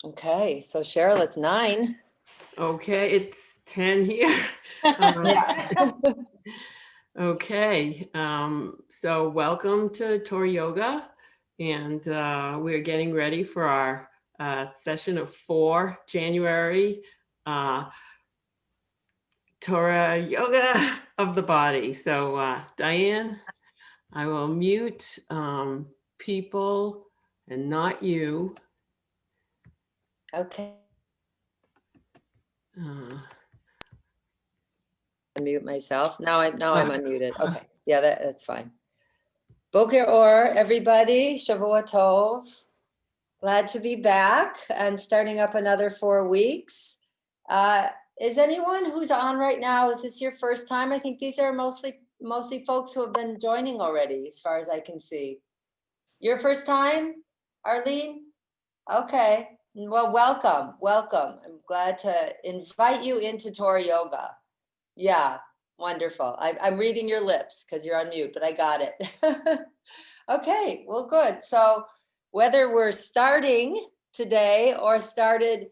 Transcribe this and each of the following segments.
Okay, so Cheryl, it's 9. Okay, it's 10 here. Yeah. Okay, so welcome to Torah Yoga, and we're getting ready for our session of 4 January Torah Yoga of the body. So Diane, I will mute people and not you. Okay. Uh, Unmute myself. Now I'm unmuted. Okay. Yeah, that's fine. Boker Or, everybody. Shavua Tov. Glad to be back and starting up another 4 weeks. Is anyone who's on right now, is this your first time? I think these are mostly folks who have been joining already, as far as I can see. Your first time, Arlene? Okay. Well, welcome. I'm glad to invite you into Torah Yoga. Yeah, wonderful. I'm reading your lips because you're on mute, but I got it. Okay, well, good. So whether we're starting today or started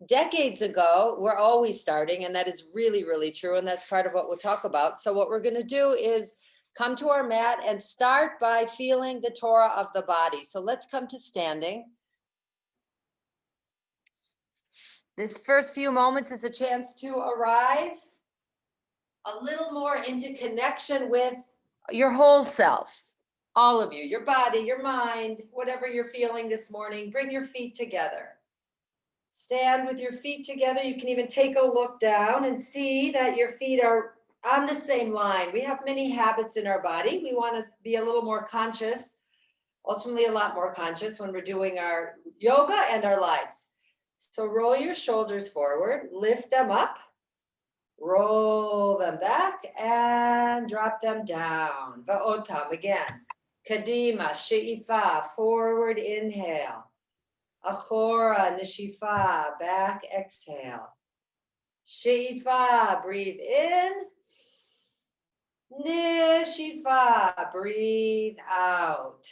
decades ago, we're always starting, and that is really, really true. And that's part of what we'll talk about. So what we're going to do is come to our mat and start by feeling the Torah of the body. So let's come to standing. This first few moments is a chance to arrive a little more into connection with your whole self, all of you, your body, your mind, whatever you're feeling this morning. Bring your feet together. Stand with your feet together. You can even take a look down and see that your feet are on the same line. We have many habits in our body. We want to be a little more conscious, ultimately a lot more conscious when we're doing our yoga and our lives. So roll your shoulders forward, lift them up, roll them back, and drop them down. Va'od pam again. Kadima, she'ifa, forward inhale. Achora, nishifa, back exhale. She'ifa, breathe in. Nishifa, breathe out.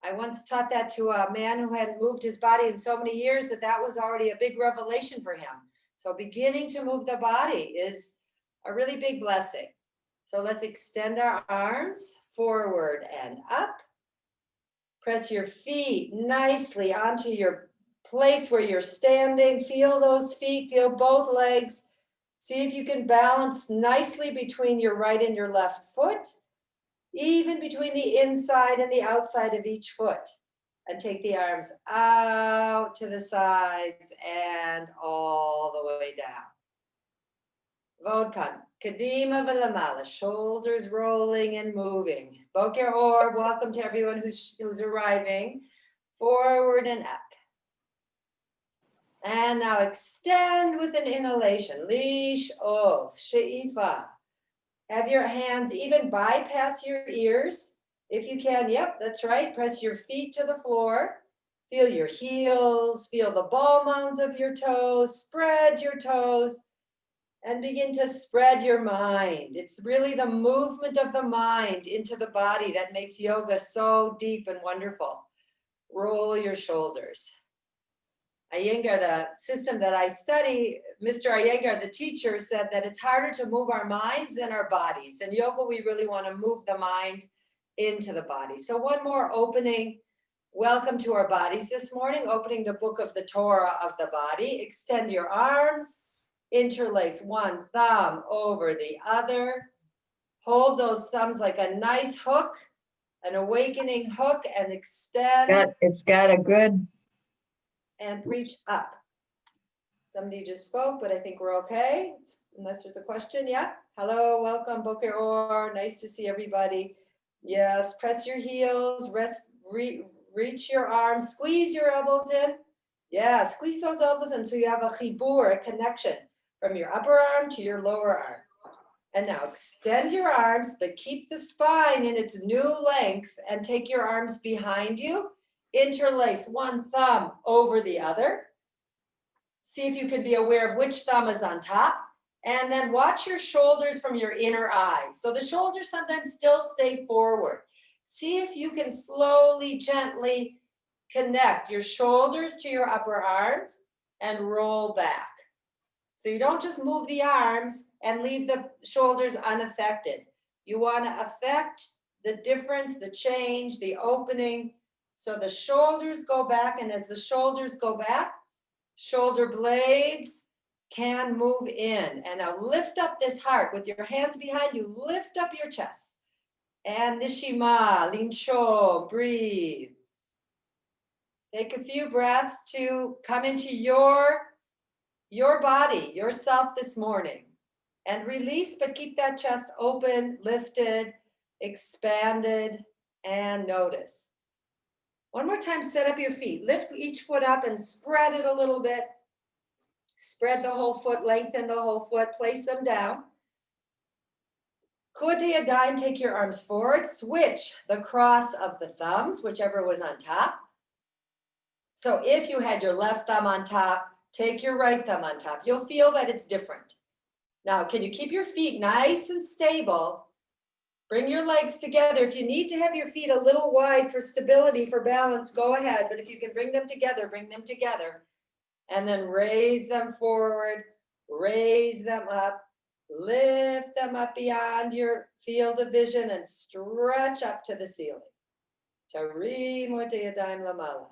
I once taught that to a man who had moved his body in so many years that was already a big revelation for him. So beginning to move the body is a really big blessing. So let's extend our arms forward and up. Press your feet nicely onto your place where you're standing. Feel those feet, feel both legs. See if you can balance nicely between your right and your left foot, even between the inside and the outside of each foot. And take the arms out to the sides and all the way down. Vodpan, kadima v'lamala, shoulders rolling and moving. Boker Or, welcome to everyone who's arriving. Forward and up. And now extend with an inhalation. Lish off, she'ifa. Have your hands even bypass your ears. If you can, yep, that's right. Press your feet to the floor. Feel your heels, feel the ball mounds of your toes, spread your toes, and begin to spread your mind. It's really the movement of the mind into the body that makes yoga so deep and wonderful. Roll your shoulders. Iyengar, the system that I study, Mr. Iyengar, the teacher, said that it's harder to move our minds than our bodies. In yoga, we really want to move the mind into the body. So one more opening. Welcome to our bodies this morning, opening the book of the Torah of the body. Extend your arms, interlace one thumb over the other. Hold those thumbs like a nice hook, an awakening hook, and extend. It's got a good... And reach up. Somebody just spoke, but I think we're okay, unless there's a question. Yeah. Hello, welcome, Boker Or. Nice to see everybody. Yes, press your heels, reach your arms, squeeze your elbows in. Yeah, squeeze those elbows in so you have a chibur, a connection from your upper arm to your lower arm. And now extend your arms, but keep the spine in its new length and take your arms behind you. Interlace one thumb over the other. See if you can be aware of which thumb is on top. And then watch your shoulders from your inner eye. So the shoulders sometimes still stay forward. See if you can slowly, gently connect your shoulders to your upper arms and roll back. So you don't just move the arms and leave the shoulders unaffected. You want to affect the difference, the change, the opening. So the shoulders go back, and as the shoulders go back, shoulder blades can move in. And now lift up this heart with your hands behind you. Lift up your chest. And Nishima, Lincho, breathe. Take a few breaths to come into your body, yourself this morning. And release, but keep that chest open, lifted, expanded, and notice. One more time, set up your feet. Lift each foot up and spread it a little bit. Spread the whole foot, lengthen the whole foot, place them down. Kote Yadayim, take your arms forward. Switch the cross of the thumbs, whichever was on top. So if you had your left thumb on top, take your right thumb on top. You'll feel that it's different. Now, can you keep your feet nice and stable? Bring your legs together. If you need to have your feet a little wide for stability, for balance, go ahead. But if you can bring them together, bring them together. And then raise them forward, raise them up, lift them up beyond your field of vision and stretch up to the ceiling. Tarim Yadayim Lamala.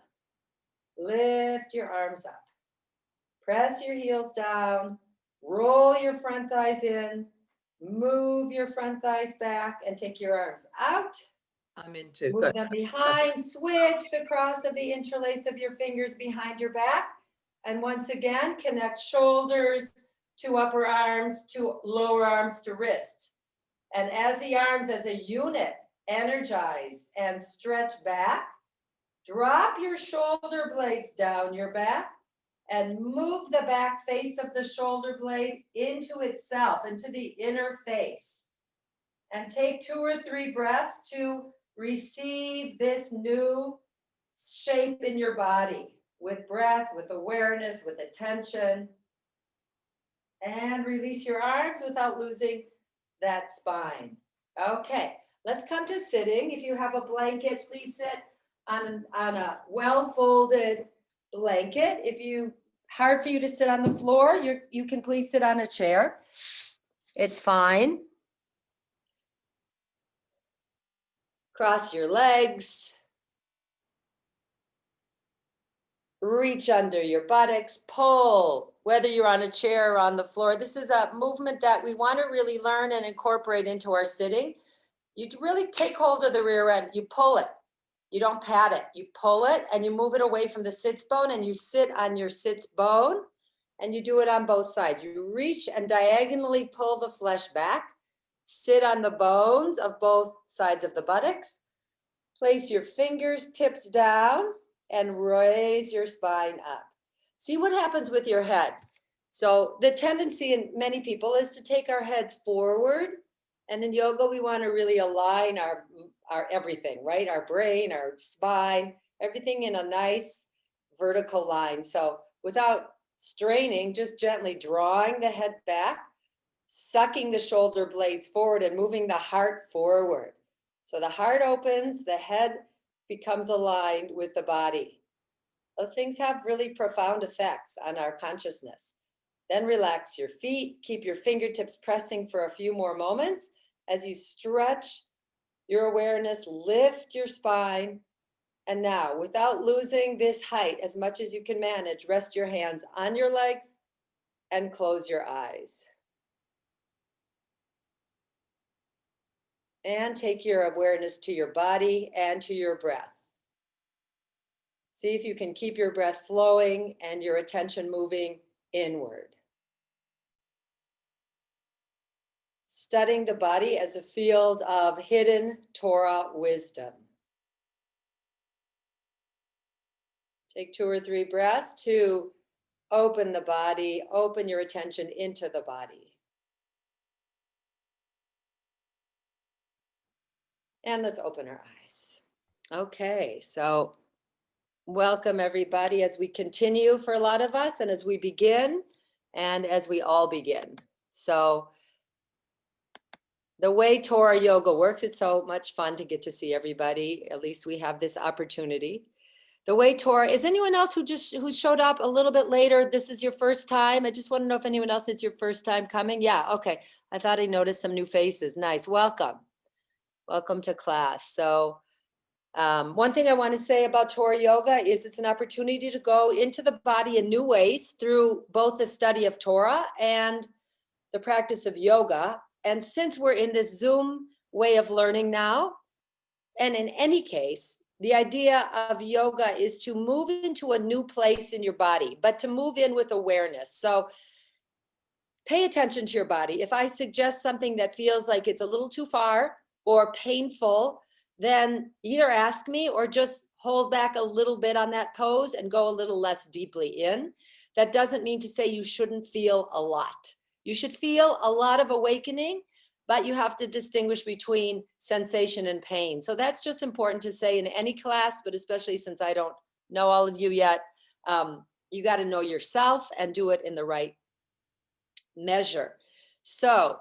Lift your arms up. Press your heels down. Roll your front thighs in. Move your front thighs back and take your arms out. I'm into Move good. them behind. Switch the cross of the interlace of your fingers behind your back. And once again, connect shoulders to upper arms, to lower arms, to wrists. And as the arms as a unit energize and stretch back, drop your shoulder blades down your back and move the back face of the shoulder blade into itself, into the inner face. And take 2 or 3 breaths to receive this new shape in your body with breath, with awareness, with attention. And release your arms without losing that spine. Okay, let's come to sitting. If you have a blanket, please sit on a well-folded blanket. If you hard for you to sit on the floor, you can please sit on a chair. It's fine. Cross your legs. Reach under your buttocks, pull, whether you're on a chair or on the floor. This is a movement that we want to really learn and incorporate into our sitting. You really take hold of the rear end, you pull it. You don't pat it, you pull it and you move it away from the sits bone and you sit on your sits bone and you do it on both sides. You reach and diagonally pull the flesh back, sit on the bones of both sides of the buttocks, place your fingers tips down and raise your spine up. See what happens with your head. So the tendency in many people is to take our heads forward. And in yoga, we want to really align our everything, right? Our brain, our spine, everything in a nice vertical line. So without straining, just gently drawing the head back, sucking the shoulder blades forward and moving the heart forward. So the heart opens, the head becomes aligned with the body. Those things have really profound effects on our consciousness. Then relax your feet, keep your fingertips pressing for a few more moments. As you stretch your awareness, lift your spine. And now, without losing this height as much as you can manage, rest your hands on your legs and close your eyes. And take your awareness to your body and to your breath. See if you can keep your breath flowing and your attention moving inward. Studying the body as a field of hidden Torah wisdom. Take 2 or 3 breaths to open the body, open your attention into the body. And let's open our eyes. Okay, so welcome everybody as we continue for a lot of us and as we begin and as we all begin. So the way Torah Yoga works, it's so much fun to get to see everybody. At least we have this opportunity. The way Torah, is anyone else who showed up a little bit later? This is your first time? I just want to know if anyone else, it's your first time coming. Yeah, okay. I thought I noticed some new faces. Nice, welcome. Welcome to class. So one thing I want to say about Torah Yoga is it's an opportunity to go into the body in new ways through both the study of Torah and the practice of yoga. And since we're in this Zoom way of learning now, and in any case, the idea of yoga is to move into a new place in your body, but to move in with awareness. So pay attention to your body. If I suggest something that feels like it's a little too far or painful, then either ask me or just hold back a little bit on that pose and go a little less deeply in. That doesn't mean to say you shouldn't feel a lot. You should feel a lot of awakening, but you have to distinguish between sensation and pain. So that's just important to say in any class, but especially since I don't know all of you yet, you got to know yourself and do it in the right measure. So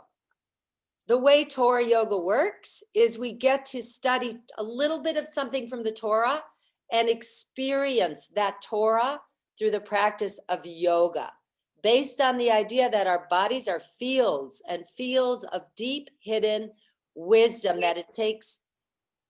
the way Torah yoga works is we get to study a little bit of something from the Torah and experience that Torah through the practice of yoga, based on the idea that our bodies are fields and fields of deep hidden wisdom, that it takes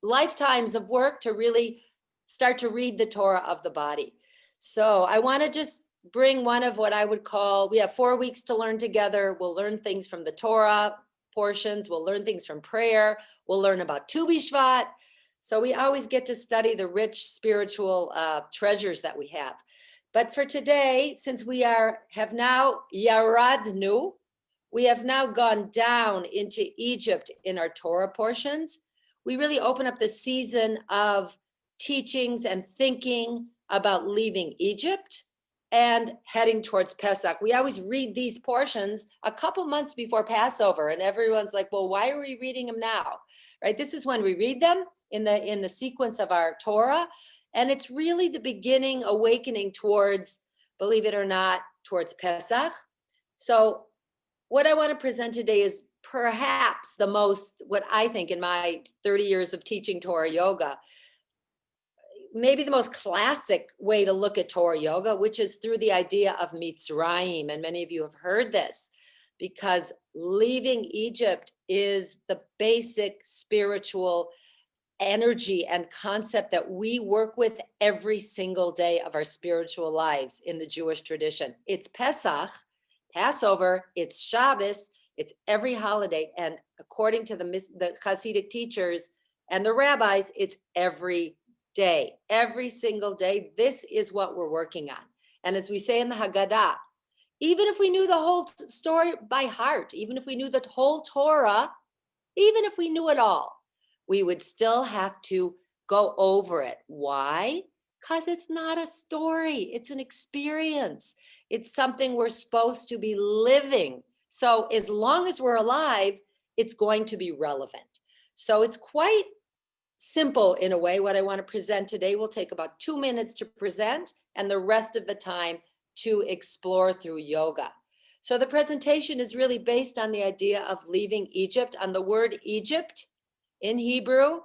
lifetimes of work to really start to read the Torah of the body. So I want to just bring one of what I would call, we have 4 weeks to learn together. We'll learn things from the Torah portions. We'll learn things from prayer. We'll learn about Tu B'Shvat. So we always get to study the rich spiritual treasures that we have. But for today, since we have now yaradnu, we have now gone down into Egypt in our Torah portions. We really open up the season of teachings and thinking about leaving Egypt and heading towards Pesach. We always read these portions a couple months before Passover, and everyone's like, well, why are we reading them now? Right? This is when we read them in the sequence of our Torah. And it's really the beginning awakening towards, believe it or not, towards Pesach. So what I want to present today is perhaps the most, what I think in my 30 years of teaching Torah yoga, maybe the most classic way to look at Torah yoga, which is through the idea of Mitzrayim. And many of you have heard this, because leaving Egypt is the basic spiritual energy and concept that we work with every single day of our spiritual lives in the Jewish tradition. It's Pesach, Passover, it's Shabbos, it's every holiday. And according to the Hasidic teachers and the rabbis, it's every day, every single day. This is what we're working on. And as we say in the Haggadah, even if we knew the whole story by heart, even if we knew the whole Torah, even if we knew it all, we would still have to go over it. Why? Because it's not a story. It's an experience. It's something we're supposed to be living. So as long as we're alive, it's going to be relevant. So it's quite simple in a way. What I want to present today will take about 2 minutes to present and the rest of the time to explore through yoga. So the presentation is really based on the idea of leaving Egypt, on the word Egypt. In Hebrew,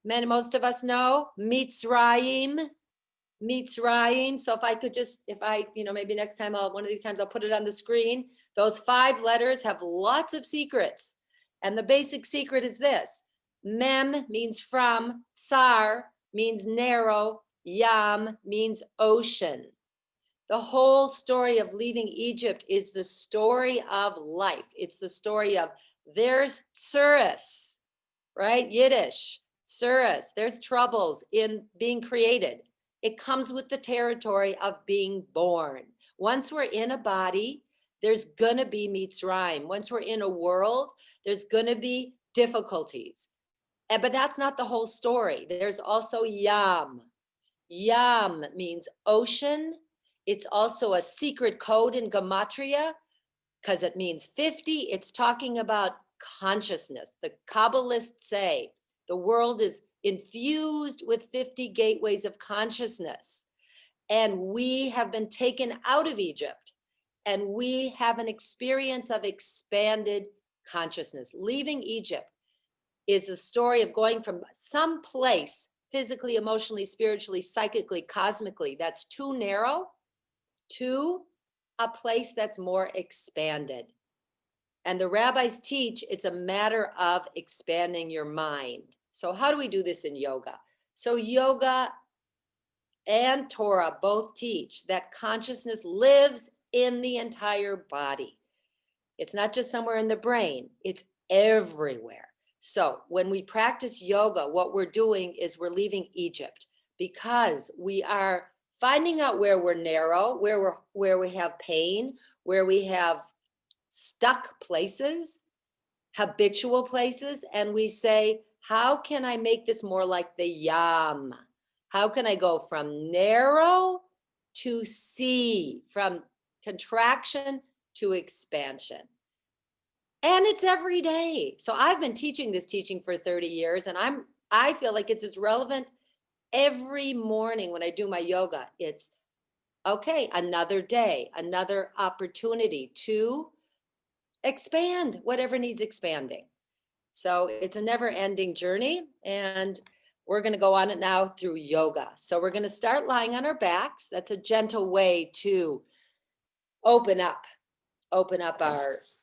most of us know, Mitzrayim. So if I could just, maybe next time, one of these times I'll put it on the screen. Those 5 letters have lots of secrets. And the basic secret is this. Mem means from, Sar means narrow, Yam means ocean. The whole story of leaving Egypt is the story of life. It's the story of there's tsuris. Right? Yiddish, tsuris, there's troubles in being created. It comes with the territory of being born. Once we're in a body, there's gonna be Mitzrayim. Once we're in a world, there's gonna be difficulties. But that's not the whole story. There's also Yam. Yam means ocean. It's also a secret code in Gematria because it means 50. It's talking about consciousness. The Kabbalists say the world is infused with 50 gateways of consciousness. And we have been taken out of Egypt. And we have an experience of expanded consciousness. Leaving Egypt is the story of going from some place physically, emotionally, spiritually, psychically, cosmically, that's too narrow, to a place that's more expanded. And the rabbis teach it's a matter of expanding your mind. So how do we do this in yoga? So yoga and Torah both teach that consciousness lives in the entire body. It's not just somewhere in the brain, it's everywhere. So when we practice yoga, what we're doing is we're leaving Egypt, because we are finding out where we're narrow, where we have pain, where we have stuck places, habitual places, and we say, how can I make this more like the yam? How can I go from narrow to sea, from contraction to expansion? And it's every day. So I've been teaching this teaching for 30 years, and I feel like it's as relevant every morning when I do my yoga. It's okay, another day, another opportunity to expand whatever needs expanding. So it's a never-ending journey, and we're going to go on it now through yoga. So we're going to start lying on our backs. That's a gentle way to open up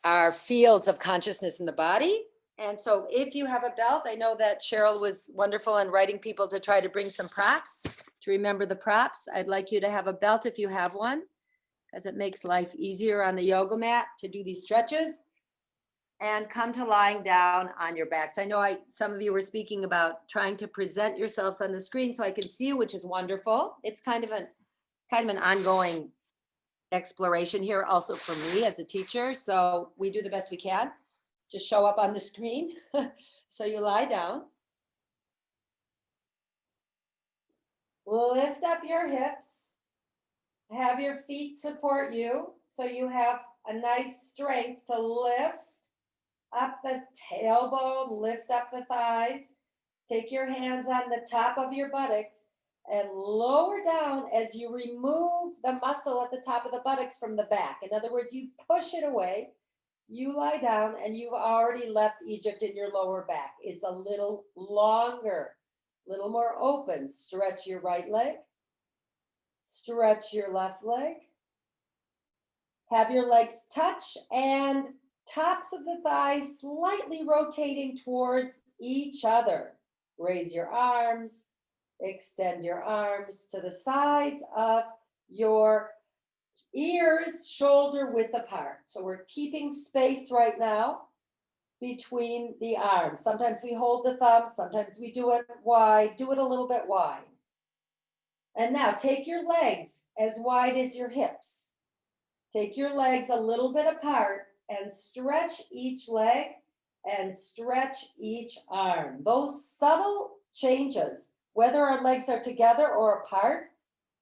our fields of consciousness in the body. And so if you have a belt, I know that Cheryl was wonderful in writing people to try to bring some props to remember the props. I'd like you to have a belt if you have one, because it makes life easier on the yoga mat to do these stretches. And come to lying down on your backs. I know some of you were speaking about trying to present yourselves on the screen so I can see you, which is wonderful. It's kind of an ongoing exploration here also for me as a teacher. So we do the best we can to show up on the screen. So you lie down. Lift up your hips. Have your feet support you, so you have a nice strength to lift up the tailbone, lift up the thighs. Take your hands on the top of your buttocks and lower down as you remove the muscle at the top of the buttocks from the back. In other words, you push it away, you lie down, and you've already left Egypt in your lower back. It's a little longer, a little more open. Stretch your right leg, stretch your left leg. Have your legs touch and tops of the thighs slightly rotating towards each other. Raise your arms, extend your arms to the sides of your ears, shoulder width apart. So we're keeping space right now between the arms. Sometimes we hold the thumbs, sometimes we do it wide. Do it a little bit wide. And now take your legs as wide as your hips. Take your legs a little bit apart and stretch each leg and stretch each arm. Those subtle changes, whether our legs are together or apart,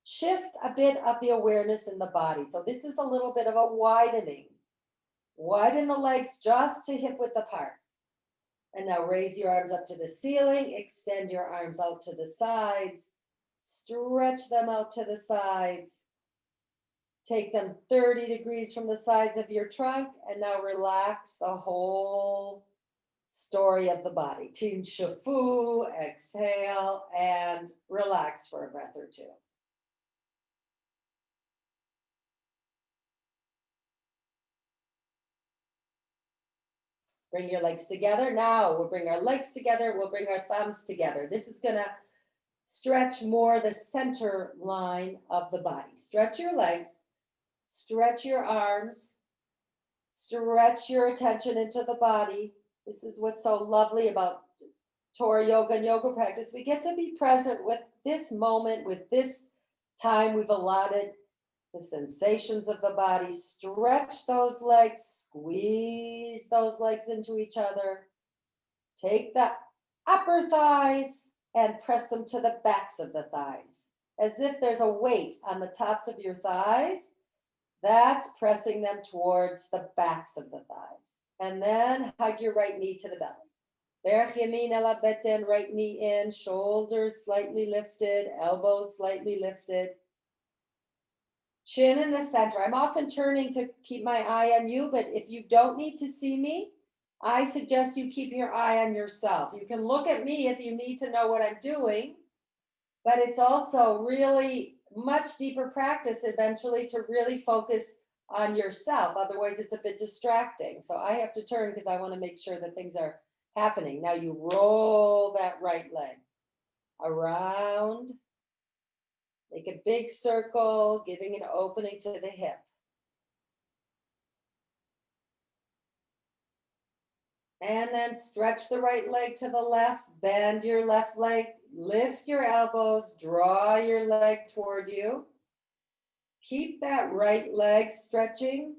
shift a bit of the awareness in the body. So this is a little bit of a widening. Widen the legs just to hip width apart. And now raise your arms up to the ceiling, extend your arms out to the sides, stretch them out to the sides. Take them 30 degrees from the sides of your trunk, and now relax the whole story of the body. Tim Shafu, exhale, and relax for a breath or two. Bring your legs together. Now we'll bring our legs together. We'll bring our thumbs together. This is going to stretch more the center line of the body. Stretch your legs. Stretch your arms, stretch your attention into the body. This is what's so lovely about Torah Yoga and yoga practice. We get to be present with this moment, with this time we've allotted, the sensations of the body. Stretch those legs, squeeze those legs into each other. Take the upper thighs and press them to the backs of the thighs, as if there's a weight on the tops of your thighs. That's pressing them towards the backs of the thighs. And then hug your right knee to the belly. Berach yamin el beten, right knee in, shoulders slightly lifted, elbows slightly lifted. Chin in the center. I'm often turning to keep my eye on you, but if you don't need to see me, I suggest you keep your eye on yourself. You can look at me if you need to know what I'm doing, but it's also really much deeper practice eventually to really focus on yourself. Otherwise, it's a bit distracting. So I have to turn because I want to make sure that things are happening. Now you roll that right leg around, make a big circle, giving an opening to the hip. And then stretch the right leg to the left, bend your left leg, lift your elbows, draw your leg toward you. Keep that right leg stretching.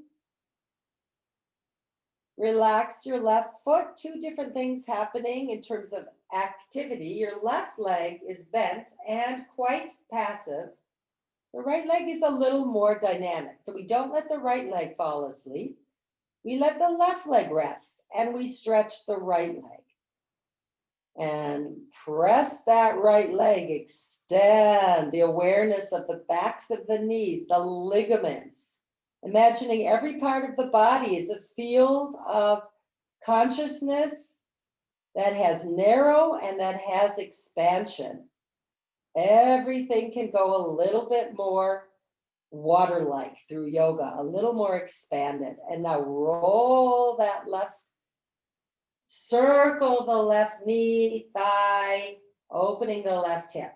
Relax your left foot. Two different things happening in terms of activity. Your left leg is bent and quite passive. The right leg is a little more dynamic. So we don't let the right leg fall asleep. We let the left leg rest and we stretch the right leg. And press that right leg, extend the awareness of the backs of the knees, the ligaments. Imagining every part of the body is a field of consciousness that has narrow and that has expansion. Everything can go a little bit more water-like through yoga, a little more expanded. And now roll that left, circle the left knee, thigh, opening the left hip.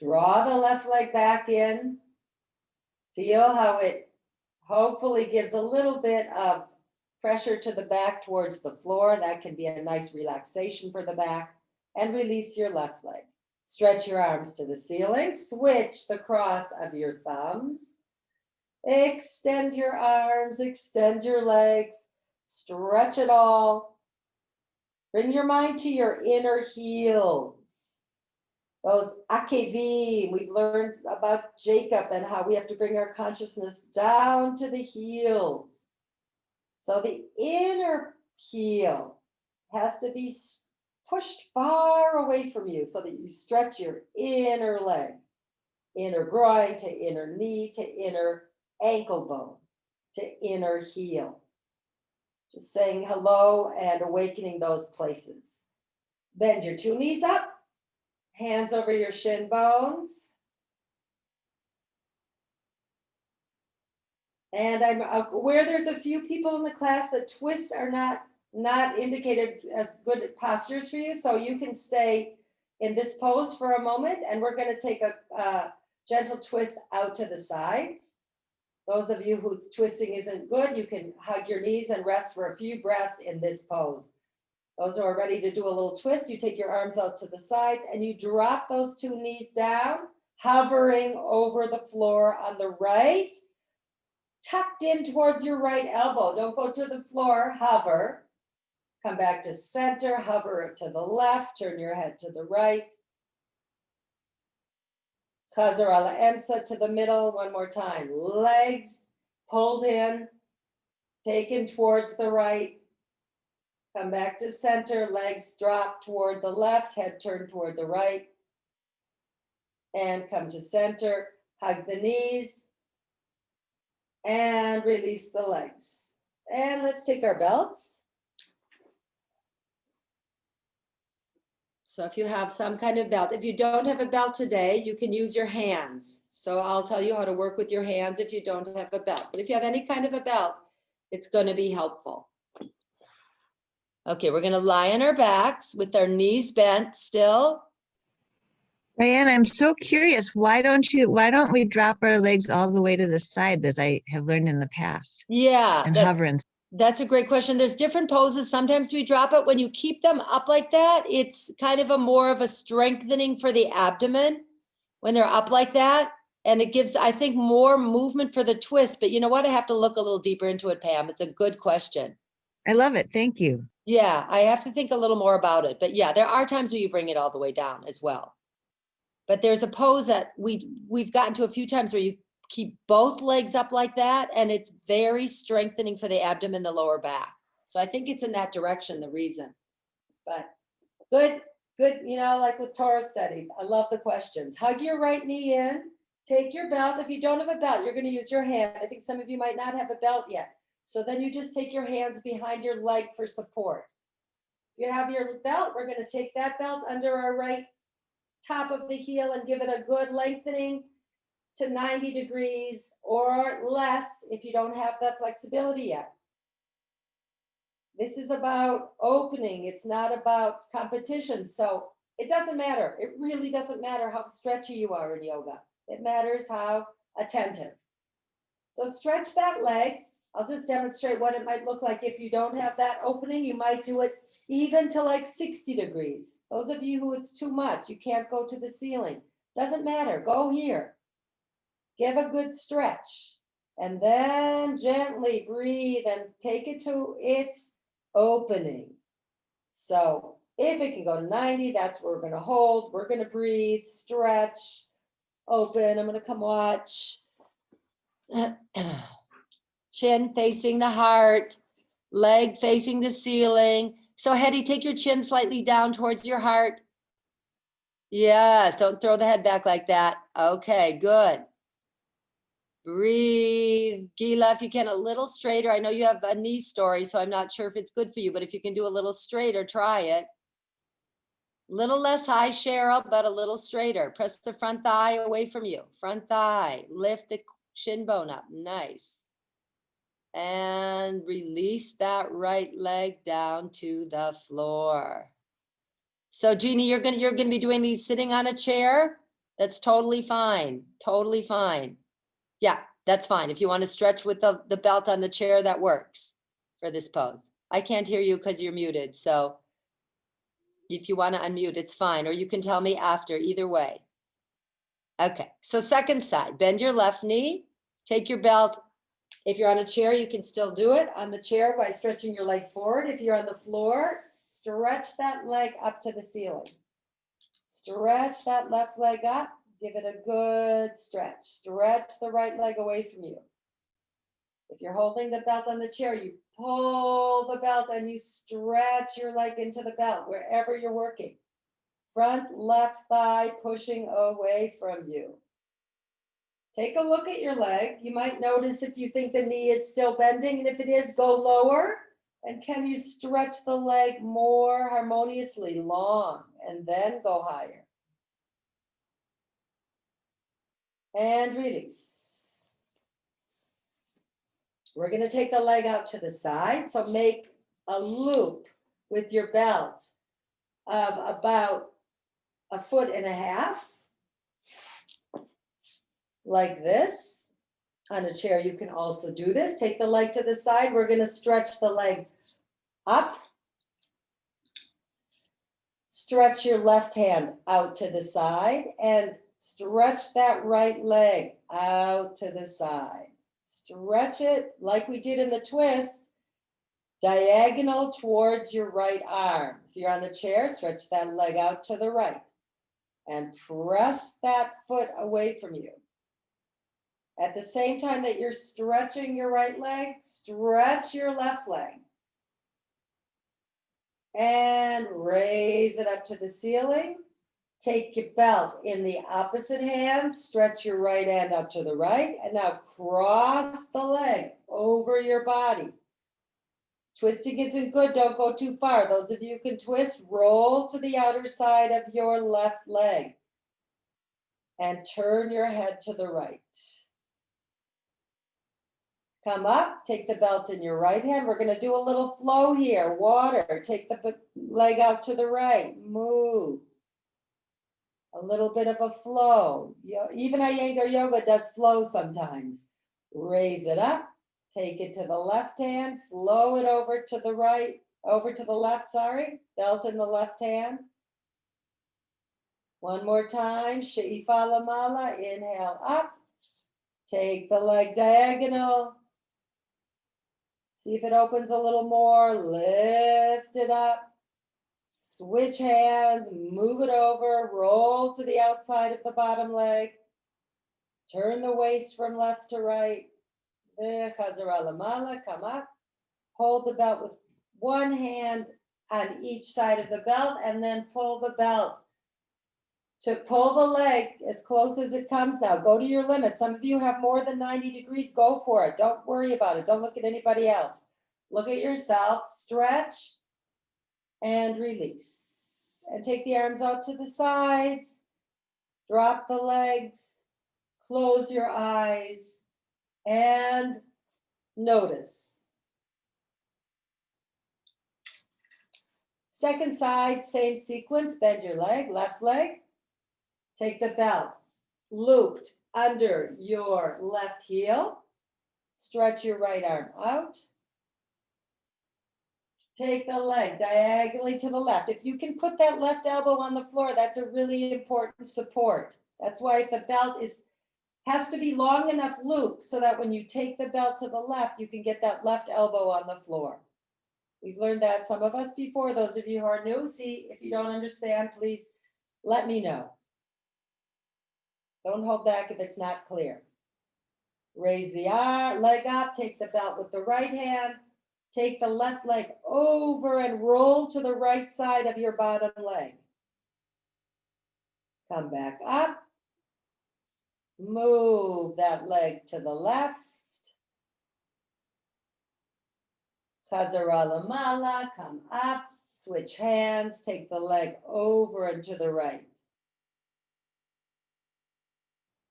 Draw the left leg back in. Feel how it hopefully gives a little bit of pressure to the back towards the floor. That can be a nice relaxation for the back. And release your left leg. Stretch your arms to the ceiling. Switch the cross of your thumbs. Extend your arms, extend your legs. Stretch it all. Bring your mind to your inner heels. Those akevim, we've learned about Jacob and how we have to bring our consciousness down to the heels. So the inner heel has to be pushed far away from you so that you stretch your inner leg, inner groin to inner knee to inner ankle bone to inner heel. Just saying hello and awakening those places. Bend your two knees up. Hands over your shin bones. And I'm aware there's a few people in the class that twists are not indicated as good postures for you. So you can stay in this pose for a moment and we're going to take a gentle twist out to the sides. Those of you whose twisting isn't good, you can hug your knees and rest for a few breaths in this pose. Those who are ready to do a little twist, you take your arms out to the sides and you drop those two knees down, hovering over the floor on the right, tucked in towards your right elbow. Don't go to the floor, hover. Come back to center, hover to the left, turn your head to the right. Chazar ala emsa to the middle, one more time. Legs pulled in, taken towards the right. Come back to center, legs drop toward the left, head turned toward the right. And come to center, hug the knees, and release the legs. And let's take our belts. So if you have some kind of belt, if you don't have a belt today, you can use your hands. So I'll tell you how to work with your hands if you don't have a belt. But if you have any kind of a belt, it's going to be helpful. Okay, we're going to lie on our backs with our knees bent still. Diane, I'm so curious. Why don't we drop our legs all the way to the side as I have learned in the past? Yeah. And hover and That's a great question. There's different poses. Sometimes we drop it. When you keep them up like that, it's kind of more of a strengthening for the abdomen when they're up like that. And it gives, I think, more movement for the twist. But you know what? I have to look a little deeper into it, Pam. It's a good question. I love it. Thank you. Yeah, I have to think a little more about it. But yeah, there are times where you bring it all the way down as well. But there's a pose that we've gotten to a few times where you keep both legs up like that, and it's very strengthening for the abdomen, the lower back. So I think it's in that direction, the reason. But good, like with Torah study. I love the questions. Hug your right knee in. Take your belt. If you don't have a belt, you're going to use your hand. I think some of you might not have a belt yet. So then you just take your hands behind your leg for support. If you have your belt, we're going to take that belt under our right top of the heel and give it a good lengthening to 90 degrees or less if you don't have that flexibility yet. This is about opening. It's not about competition. So it doesn't matter. It really doesn't matter how stretchy you are in yoga. It matters how attentive. So stretch that leg. I'll just demonstrate what it might look like if you don't have that opening. You might do it even to like 60 degrees. Those of you who it's too much, you can't go to the ceiling. Doesn't matter. Go here. Give a good stretch. And then gently breathe and take it to its opening. So if it can go to 90, that's where we're going to hold. We're going to breathe, stretch, open. I'm going to come watch. Chin facing the heart, leg facing the ceiling. So Hetty, take your chin slightly down towards your heart. Yes, don't throw the head back like that. Okay, good. Breathe. Gila, if you can, a little straighter. I know you have a knee story, so I'm not sure if it's good for you, but if you can do a little straighter, try it. Little less high, Cheryl, but a little straighter. Press the front thigh away from you. Front thigh. Lift the shin bone up. Nice. And release that right leg down to the floor. So Jeannie, you're gonna be doing these sitting on a chair. That's totally fine. Totally fine. Yeah, that's fine. If you want to stretch with the belt on the chair, that works for this pose. I can't hear you because you're muted. So if you want to unmute, it's fine. Or you can tell me after, either way. Okay, so second side, bend your left knee, take your belt. If you're on a chair, you can still do it on the chair by stretching your leg forward. If you're on the floor, stretch that leg up to the ceiling. Stretch that left leg up. Give it a good stretch. Stretch the right leg away from you. If you're holding the belt on the chair, you pull the belt and you stretch your leg into the belt wherever you're working. Front left thigh pushing away from you. Take a look at your leg. You might notice if you think the knee is still bending, and if it is, go lower. And can you stretch the leg more harmoniously, long, and then go higher? And release. We're going to take the leg out to the side. So make a loop with your belt of about 1.5 feet. Like this. On a chair, you can also do this. Take the leg to the side. We're going to stretch the leg up. Stretch your left hand out to the side and stretch that right leg out to the side. Stretch it like we did in the twist, diagonal towards your right arm. If you're on the chair, stretch that leg out to the right and press that foot away from you. At the same time that you're stretching your right leg, stretch your left leg. And raise it up to the ceiling. Take your belt in the opposite hand, stretch your right hand up to the right, and now cross the leg over your body. Twisting isn't good, don't go too far. Those of you who can twist, roll to the outer side of your left leg and turn your head to the right. Come up, take the belt in your right hand. We're going to do a little flow here. Water, take the leg out to the right, move. A little bit of a flow. Even Iyengar yoga does flow sometimes. Raise it up, take it to the left hand, flow it over to the right, over to the left, sorry. Belt in the left hand. One more time, She'ifa Lamala, inhale up. Take the leg diagonal. See if it opens a little more, lift it up, switch hands, move it over, roll to the outside of the bottom leg, turn the waist from left to right, Chazara Lamala, come up, hold the belt with one hand on each side of the belt and then pull the belt. To pull the leg as close as it comes now. Go to your limit. Some of you have more than 90 degrees. Go for it. Don't worry about it. Don't look at anybody else. Look at yourself. Stretch. and release. And take the arms out to the sides. Drop the legs. Close your eyes and notice. Second side, same sequence. Bend your leg, left leg. Take the belt looped under your left heel. Stretch your right arm out. Take the leg diagonally to the left. If you can put that left elbow on the floor, that's a really important support. That's why if the belt has to be long enough loop so that when you take the belt to the left, you can get that left elbow on the floor. We've learned that, some of us before. Those of you who are new, see, if you don't understand, please let me know. Don't hold back if it's not clear. Raise the leg up, take the belt with the right hand, take the left leg over and roll to the right side of your bottom leg. Come back up. Move that leg to the left. Chazara lamala, come up, switch hands, take the leg over and to the right.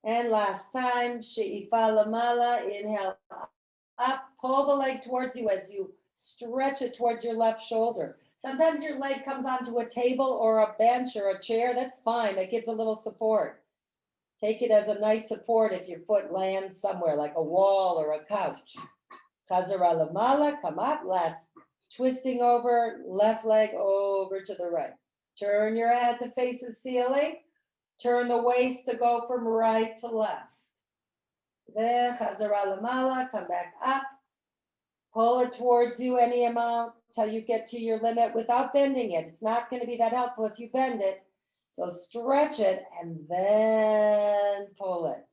And last time, she'ifa lamala, inhale up, pull the leg towards you as you stretch it towards your left shoulder. Sometimes your leg comes onto a table or a bench or a chair, that's fine, that gives a little support. Take it as a nice support if your foot lands somewhere like a wall or a couch. Chazara lamala, come up, last twisting over, left leg over to the right. Turn your head to face the ceiling. Turn the waist to go from right to left. Then chazara lamala, come back up. Pull it towards you any amount till you get to your limit without bending it. It's not going to be that helpful if you bend it. So stretch it and then pull it.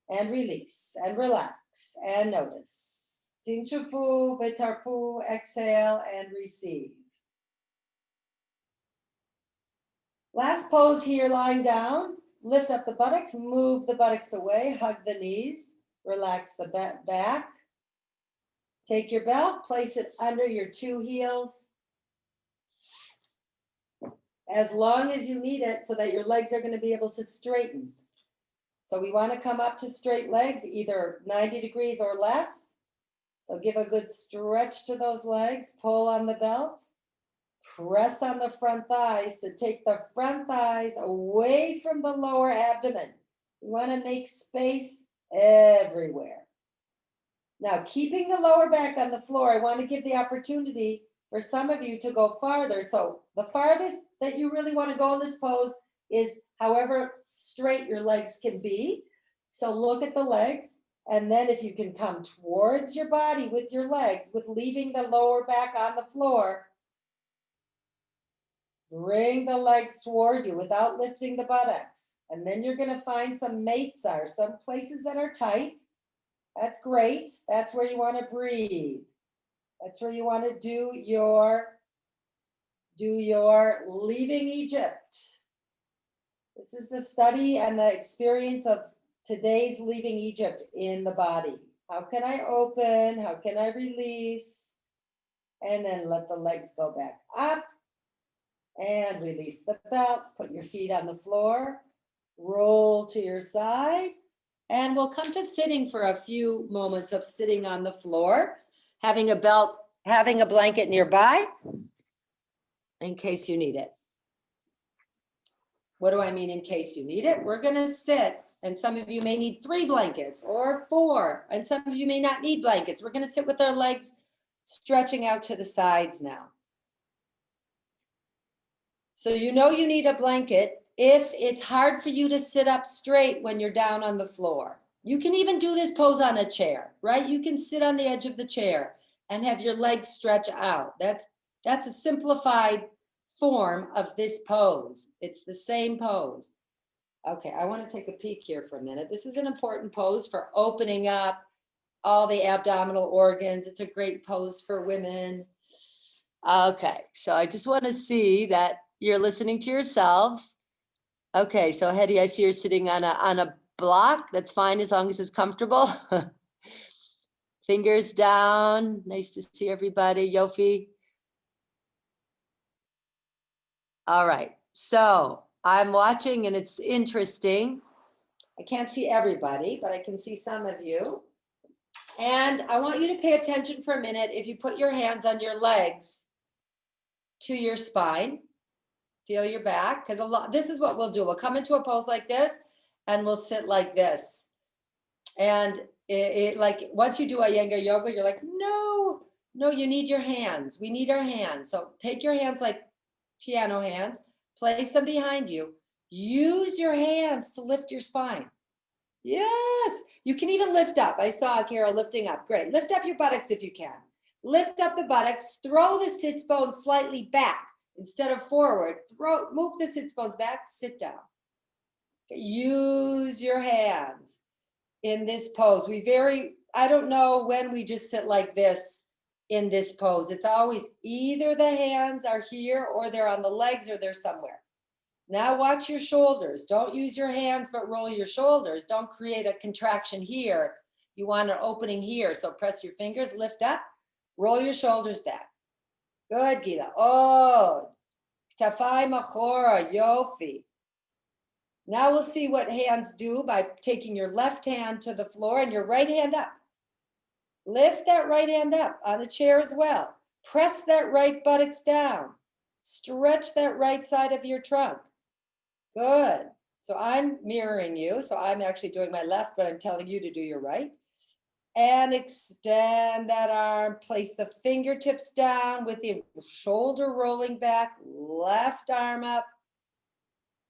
And release and relax and notice. Tinchufu, vitarpu, exhale and receive. Last pose here, lying down. Lift up the buttocks, move the buttocks away, hug the knees, relax the back. Take your belt, place it under your two heels. As long as you need it so that your legs are going to be able to straighten. So we want to come up to straight legs, either 90 degrees or less. So give a good stretch to those legs, pull on the belt. Press on the front thighs to take the front thighs away from the lower abdomen. You want to make space everywhere. Now, keeping the lower back on the floor, I want to give the opportunity for some of you to go farther. So the farthest that you really want to go in this pose is however straight your legs can be. So look at the legs. And then if you can come towards your body with your legs, with leaving the lower back on the floor, bring the legs toward you without lifting the buttocks. And then you're going to find some mates are, some places that are tight. That's great. That's where you want to breathe. That's where you want to do your leaving Egypt. This is the study and the experience of today's leaving Egypt in the body. How can I open? How can I release? And then let the legs go back up. And release the belt, put your feet on the floor, roll to your side, and we'll come to sitting for a few moments of sitting on the floor, having a belt, having a blanket nearby in case you need it. What do I mean in case you need it? We're going to sit, and some of you may need 3 blankets or 4, and some of you may not need blankets. We're going to sit with our legs stretching out to the sides now. So you know you need a blanket if it's hard for you to sit up straight when you're down on the floor. You can even do this pose on a chair, right? You can sit on the edge of the chair and have your legs stretch out. That's a simplified form of this pose. It's the same pose. Okay, I want to take a peek here for a minute. This is an important pose for opening up all the abdominal organs. It's a great pose for women. Okay, so I just want to see that you're listening to yourselves. Okay, so Hedy, I see you're sitting on a block. That's fine as long as it's comfortable. Fingers down. Nice to see everybody. Yofi. All right. So I'm watching and it's interesting. I can't see everybody, but I can see some of you. And I want you to pay attention for a minute. If you put your hands on your legs to your spine, feel your back, because this is what we'll do. We'll come into a pose like this and we'll sit like this. And it like once you do Iyengar yoga, you're like, no, you need your hands. We need our hands. So take your hands like piano hands, place them behind you. Use your hands to lift your spine. Yes, you can even lift up. I saw Carol lifting up. Great. Lift up your buttocks if you can. Lift up the buttocks. Throw the sits bones slightly back instead of forward. Move the sits bones back. Sit down. Okay. Use your hands in this pose. I don't know when we just sit like this in this pose. It's always either the hands are here or they're on the legs or they're somewhere. Now watch your shoulders. Don't use your hands, but roll your shoulders. Don't create a contraction here. You want an opening here. So press your fingers, lift up, roll your shoulders back. Good, Gita. Oh, Ktafai Machora, Yofi. Now we'll see what hands do by taking your left hand to the floor and your right hand up. Lift that right hand up on the chair as well. Press that right buttocks down. Stretch that right side of your trunk. Good. So I'm mirroring you. So I'm actually doing my left, but I'm telling you to do your right. And extend that arm. Place the fingertips down with the shoulder rolling back. Left arm up.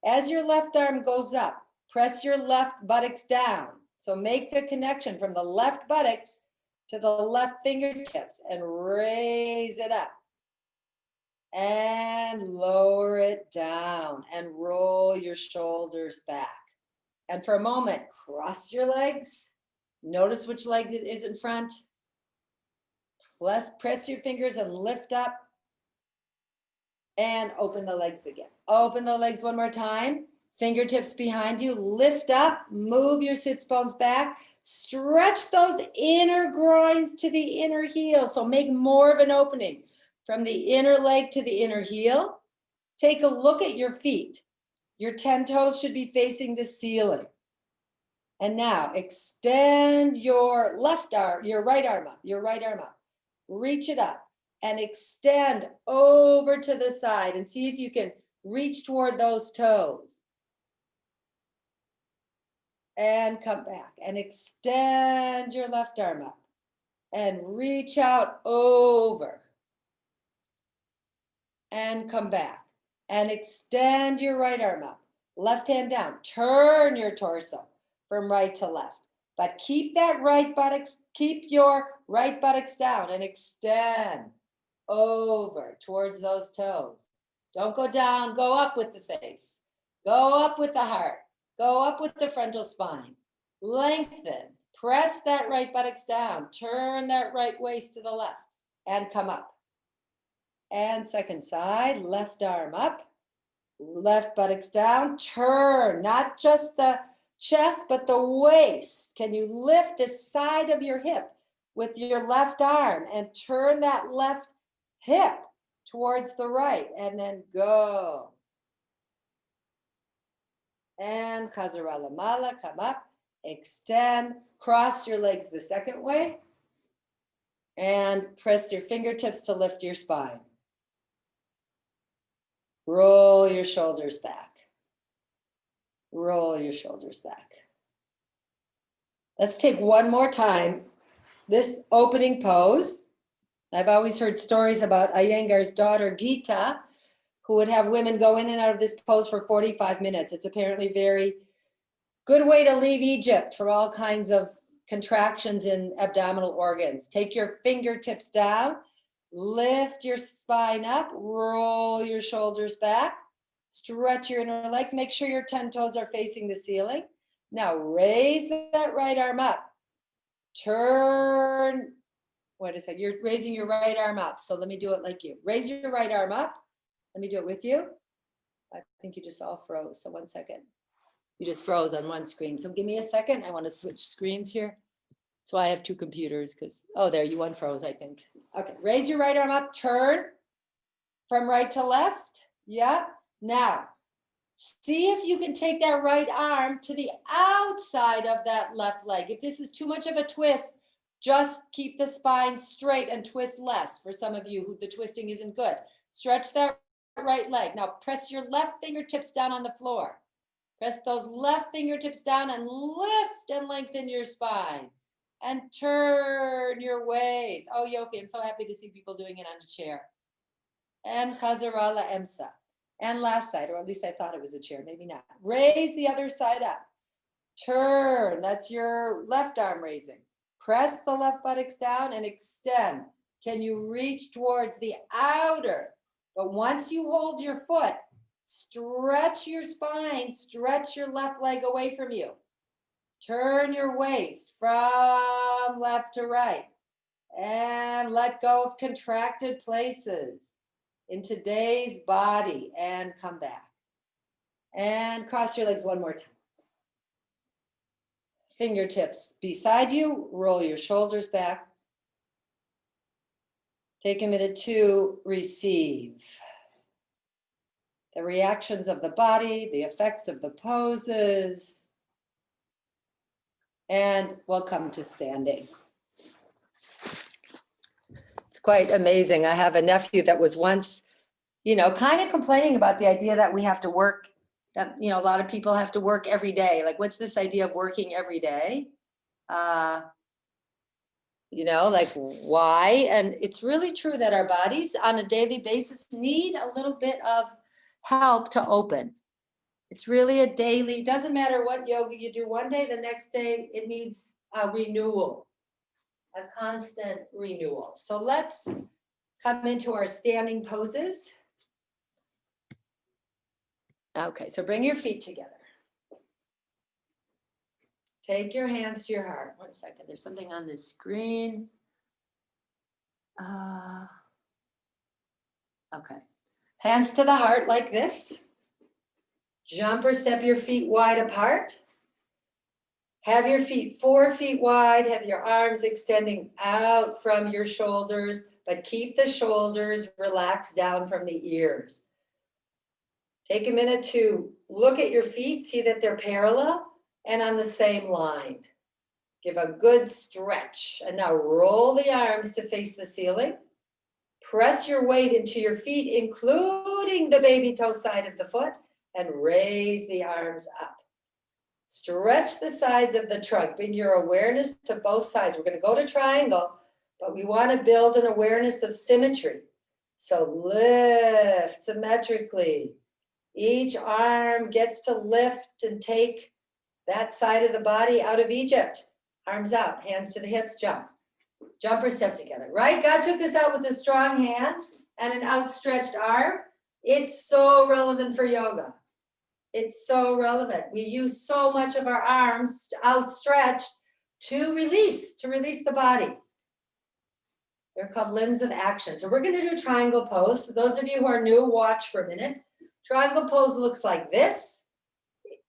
As your left arm goes up, press your left buttocks down. So make the connection from the left buttocks to the left fingertips and raise it up. And lower it down and roll your shoulders back. And for a moment, cross your legs. Notice which leg is in front. Press your fingers and lift up. And open the legs again. Open the legs one more time. Fingertips behind you. Lift up. Move your sits bones back. Stretch those inner groins to the inner heel. So make more of an opening from the inner leg to the inner heel. Take a look at your feet. Your 10 toes should be facing the ceiling. And now extend your right arm up. Reach it up and extend over to the side and see if you can reach toward those toes. And come back and extend your left arm up and reach out over. And come back and extend your right arm up. Left hand down. Turn your torso from right to left. But keep your right buttocks down and extend over towards those toes. Don't go down, go up with the face. Go up with the heart. Go up with the frontal spine. Lengthen. Press that right buttocks down. Turn that right waist to the left and come up. And second side, left arm up, left buttocks down, turn, not just the chest, but the waist. Can you lift the side of your hip with your left arm and turn that left hip towards the right and then go. And Chazara Lamala, come up, extend, cross your legs the second way and press your fingertips to lift your spine. Roll your shoulders back. Roll your shoulders back. Let's take one more time this opening pose. I've always heard stories about Iyengar's daughter, Gita, who would have women go in and out of this pose for 45 minutes. It's apparently a very good way to leave Egypt from all kinds of contractions in abdominal organs. Take your fingertips down. Lift your spine up, roll your shoulders back, stretch your inner legs, make sure your 10 toes are facing the ceiling. Now raise that right arm up. Turn, wait a second, you're raising your right arm up. So let me do it like you. Raise your right arm up. Let me do it with you. I think you just all froze, so 1 second. You just froze on one screen. So give me a second, I want to switch screens here. That's why I have two computers because, oh, there, you unfroze, I think. Okay, raise your right arm up, turn from right to left. Yeah, Now, see if you can take that right arm to the outside of that left leg. If this is too much of a twist, just keep the spine straight and twist less. For some of you who the twisting isn't good, stretch that right leg. Now press your left fingertips down on the floor. Press those left fingertips down and lift and lengthen your spine. And turn your waist. Oh, Yofi, I'm so happy to see people doing it on a chair. And Chazara La'emsa. And last side, or at least I thought it was a chair, maybe not. Raise the other side up. Turn, that's your left arm raising. Press the left buttocks down and extend. Can you reach towards the outer? But once you hold your foot, stretch your spine, stretch your left leg away from you. Turn your waist from left to right. And let go of contracted places in today's body and come back. And cross your legs one more time. Fingertips beside you, roll your shoulders back. Take a minute to receive the reactions of the body, the effects of the poses, and welcome to standing. It's quite amazing. I have a nephew that was once, kind of complaining about the idea that we have to work, that, a lot of people have to work every day. Like, what's this idea of working every day? Like, why? And it's really true that our bodies on a daily basis need a little bit of help to open. It's really a daily, doesn't matter what yoga you do one day, the next day it needs a renewal, a constant renewal. So let's come into our standing poses. Okay, so bring your feet together. Take your hands to your heart. 1 second, there's something on the screen. Okay, hands to the heart like this. Jump or step your feet wide apart. Have your feet 4 feet wide. Have your arms extending out from your shoulders, but keep the shoulders relaxed down from the ears. Take a minute to look at your feet, see that they're parallel and on the same line. Give a good stretch. And now roll the arms to face the ceiling. Press your weight into your feet, including the baby toe side of the foot, and raise the arms up. Stretch the sides of the trunk. Bring your awareness to both sides. We're going to go to triangle, but we want to build an awareness of symmetry. So lift symmetrically. Each arm gets to lift and take that side of the body out of Egypt. Arms out, hands to the hips, jump. Jump or step together, right? God took us out with a strong hand and an outstretched arm. It's so relevant for yoga. It's so relevant. We use so much of our arms outstretched to release the body. They're called limbs of action. So we're going to do triangle pose. So those of you who are new, watch for a minute. Triangle pose looks like this.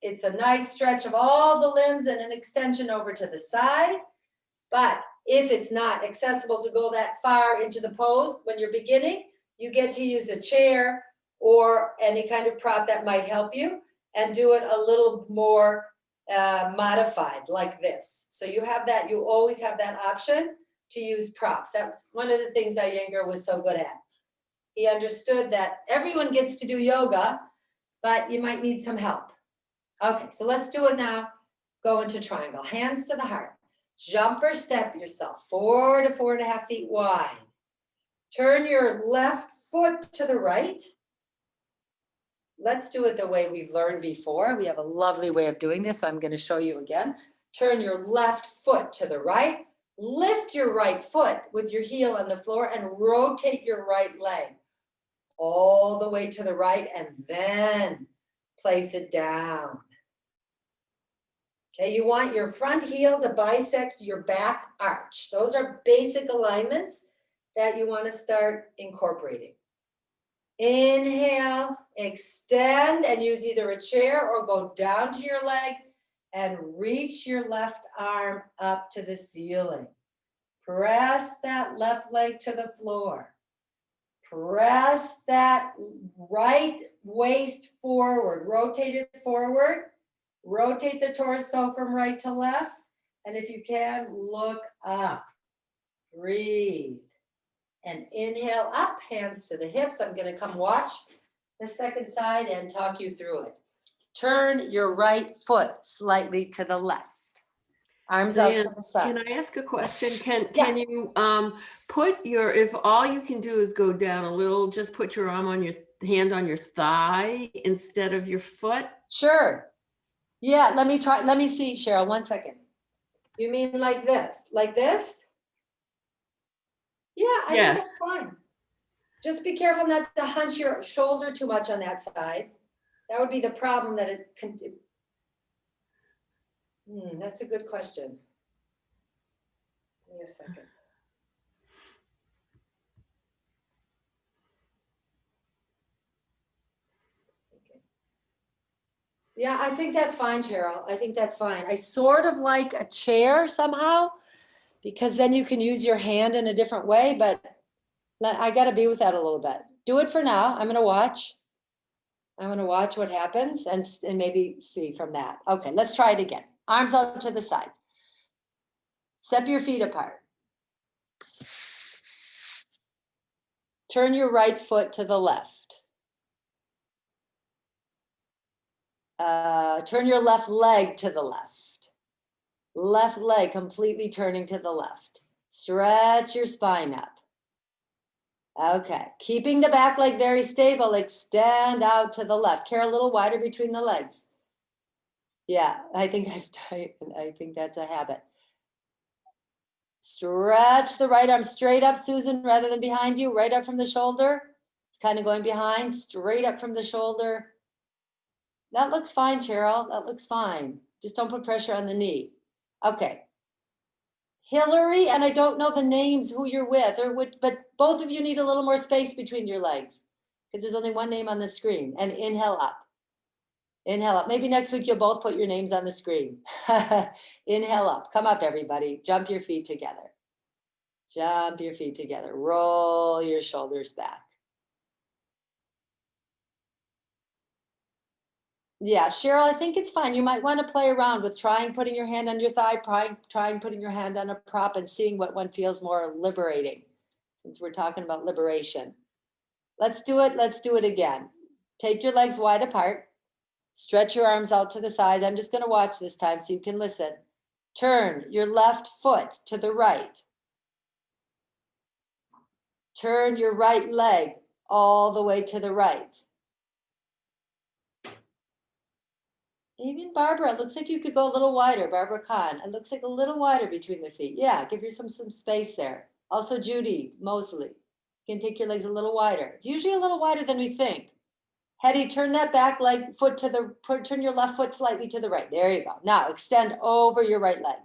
It's a nice stretch of all the limbs and an extension over to the side. But if it's not accessible to go that far into the pose when you're beginning, you get to use a chair or any kind of prop that might help you and do it a little more modified like this. So you have that, you always have that option to use props. That's one of the things Iyengar was so good at. He understood that everyone gets to do yoga, but you might need some help. Okay, so let's do it now. Go into triangle, hands to the heart. Jump or step yourself 4 to 4.5 feet wide. Turn your left foot to the right. Let's do it the way we've learned before. We have a lovely way of doing this, so I'm going to show you again. Turn your left foot to the right. Lift your right foot with your heel on the floor and rotate your right leg all the way to the right and then place it down. Okay, you want your front heel to bisect your back arch. Those are basic alignments that you want to start incorporating. Inhale, extend and use either a chair or go down to your leg and reach your left arm up to the ceiling. Press that left leg to the floor. Press that right waist forward, rotate it forward, rotate the torso from right to left. And if you can, look up, breathe. And inhale up, hands to the hips. I'm going to come watch the second side and talk you through it. Turn your right foot slightly to the left. Arms out to the side. Can I ask a question? Can you put your, if all you can do is go down a little, just put your arm on your hand on your thigh instead of your foot? Sure. Yeah, let me try. Let me see, Cheryl, 1 second. You mean like this? Like this? Yeah, I think that's fine. Just be careful not to hunch your shoulder too much on that side. That would be the problem that it can. That's a good question. Give me a second. Just thinking. Yeah, I think that's fine, Cheryl. I think that's fine. I sort of like a chair somehow, because then you can use your hand in a different way, but I got to be with that a little bit. Do it for now. I'm going to watch. I'm going to watch what happens and maybe see from that. Okay, let's try it again. Arms out to the sides. Step your feet apart. Turn your right foot to the left. Turn your left leg to the left. Left leg completely turning to the left. Stretch your spine up. Okay, keeping the back leg very stable, extend out to the left. Care a little wider between the legs. Yeah, I think that's a habit. Stretch the right arm straight up, Susan, rather than behind you, right up from the shoulder. It's kind of going behind, straight up from the shoulder. That looks fine, Cheryl, that looks fine. Just don't put pressure on the knee. Okay. Hillary, and I don't know the names who you're with, but both of you need a little more space between your legs because there's only one name on the screen. And inhale up. Inhale up. Maybe next week you'll both put your names on the screen. Inhale up. Come up, everybody. Jump your feet together. Jump your feet together. Roll your shoulders back. Yeah, Cheryl, I think it's fine. You might want to play around with trying putting your hand on your thigh, trying putting your hand on a prop and seeing what one feels more liberating, since we're talking about liberation. Let's do it. Let's do it again. Take your legs wide apart. Stretch your arms out to the sides. I'm just going to watch this time so you can listen. Turn your left foot to the right. Turn your right leg all the way to the right. Even Barbara, it looks like you could go a little wider. Barbara Kahn, it looks like a little wider between the feet. Yeah, give yourself some space there. Also Judy Mosley, you can take your legs a little wider. It's usually a little wider than we think. Hetty, turn that back leg foot to the, turn your left foot slightly to the right. There you go. Now extend over your right leg.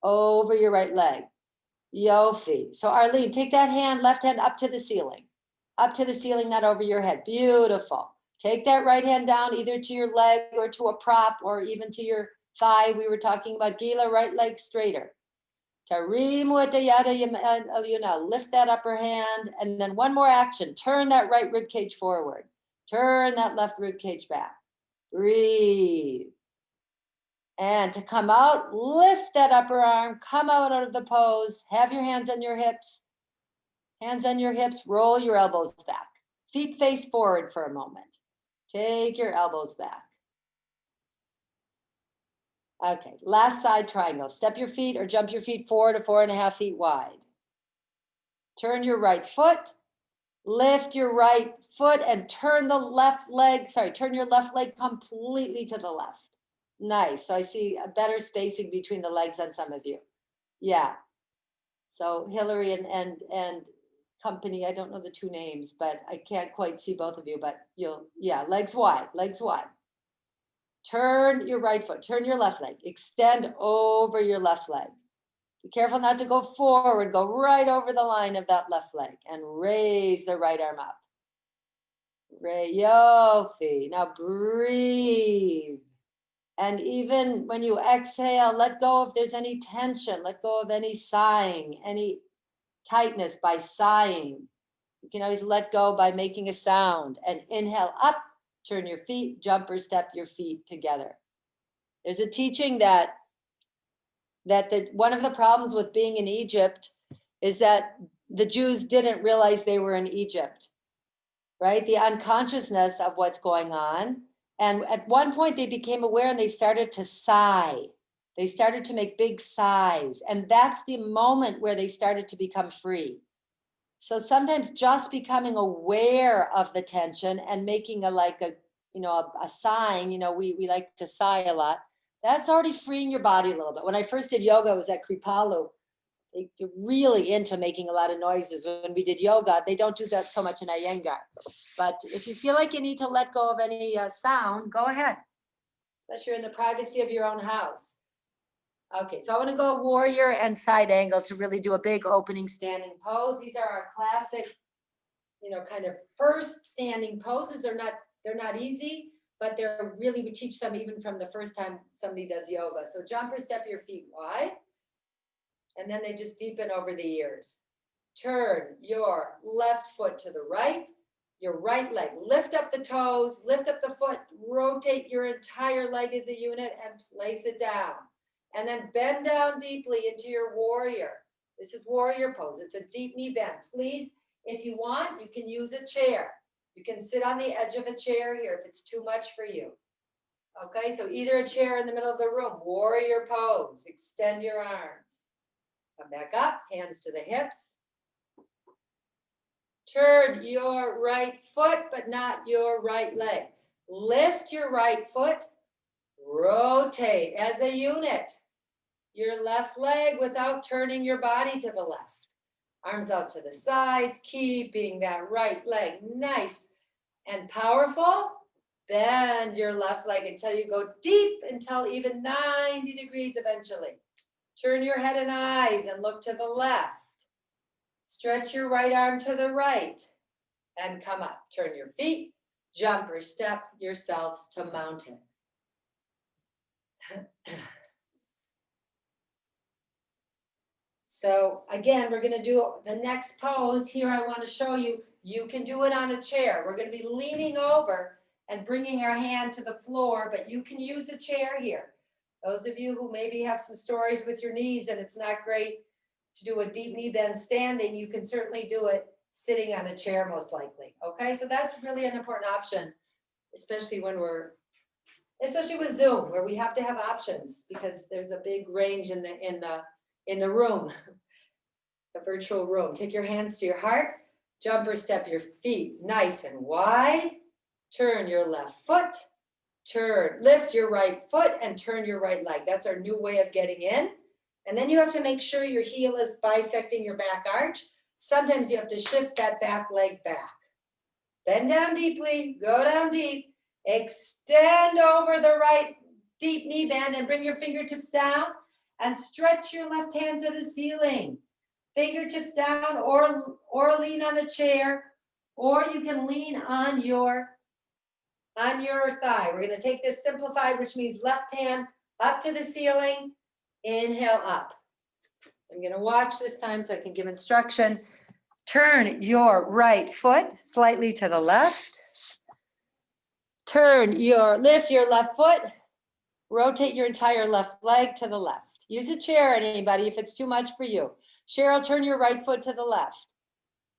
Over your right leg. Yofi. So Arlene, take that hand, left hand up to the ceiling. Up to the ceiling, not over your head. Beautiful. Take that right hand down either to your leg or to a prop or even to your thigh. We were talking about Gila, right leg straighter. Tarimu et yada yuna. Lift that upper hand. And then one more action. Turn that right rib cage forward. Turn that left rib cage back. Breathe. And to come out, lift that upper arm, come out of the pose, have your hands on your hips. Hands on your hips, roll your elbows back. Feet face forward for a moment. Take your elbows back. Okay, last side triangle. Step your feet or jump your feet 4 to 4.5 feet wide. Turn your right foot. Lift your right foot and turn the left leg, turn your left leg completely to the left. Nice. So I see a better spacing between the legs on some of you. Yeah. So Hillary and company, I don't know the two names, but I can't quite see both of you, but yeah, legs wide, legs wide. Turn your right foot, turn your left leg, extend over your left leg. Be careful not to go forward, go right over the line of that left leg and raise the right arm up. Yofi. Now breathe. And even when you exhale, let go if there's any tension, let go of any sighing, any tightness by sighing. You can always let go by making a sound. And inhale up, turn your feet, jump or step your feet together. There's a teaching that one of the problems with being in Egypt is that the Jews didn't realize they were in Egypt, right? The unconsciousness of what's going on. And at one point they became aware and they started to sigh. They started to make big sighs. And that's the moment where they started to become free. So sometimes just becoming aware of the tension and making a sighing, we like to sigh a lot. That's already freeing your body a little bit. When I first did yoga, I was at Kripalu. They're really into making a lot of noises. When we did yoga, they don't do that so much in Iyengar. But if you feel like you need to let go of any sound, go ahead. Especially in the privacy of your own house. Okay, so I want to go warrior and side angle to really do a big opening standing pose. These are our classic, kind of first standing poses. They're not easy, but they're really, we teach them even from the first time somebody does yoga. So jump or step your feet wide, and then they just deepen over the ears. Turn your left foot to the right, your right leg. Lift up the toes, lift up the foot, rotate your entire leg as a unit and place it down. And then bend down deeply into your warrior. This is warrior pose. It's a deep knee bend. Please, if you want, you can use a chair. You can sit on the edge of a chair here if it's too much for you. Okay, so either a chair in the middle of the room, warrior pose. Extend your arms. Come back up, hands to the hips. Turn your right foot, but not your right leg. Lift your right foot. Rotate as a unit your left leg without turning your body to the left. Arms out to the sides, keeping that right leg nice and powerful. Bend your left leg until you go deep, until even 90 degrees eventually. Turn your head and eyes and look to the left. Stretch your right arm to the right and come up. Turn your feet, jump or step yourselves to mountain. So again, we're going to do the next pose. Here I want to show you, you can do it on a chair. We're going to be leaning over and bringing our hand to the floor, but you can use a chair here. Those of you who maybe have some stories with your knees and it's not great to do a deep knee bend standing, you can certainly do it sitting on a chair most likely. Okay, so that's really an important option, especially with Zoom, where we have to have options because there's a big range in the room, the virtual room. Take your hands to your heart, jump or step your feet nice and wide, turn your left foot, lift your right foot and turn your right leg. That's our new way of getting in. And then you have to make sure your heel is bisecting your back arch. Sometimes you have to shift that back leg back. Bend down deeply, go down deep, extend over the right deep knee bend and bring your fingertips down and stretch your left hand to the ceiling. Fingertips down or lean on a chair, or you can lean on your thigh. We're going to take this simplified, which means left hand up to the ceiling. Inhale up. I'm going to watch this time so I can give instruction. Turn your right foot slightly to the left. Lift your left foot. Rotate your entire left leg to the left. Use a chair, anybody, if it's too much for you. Cheryl, turn your right foot to the left.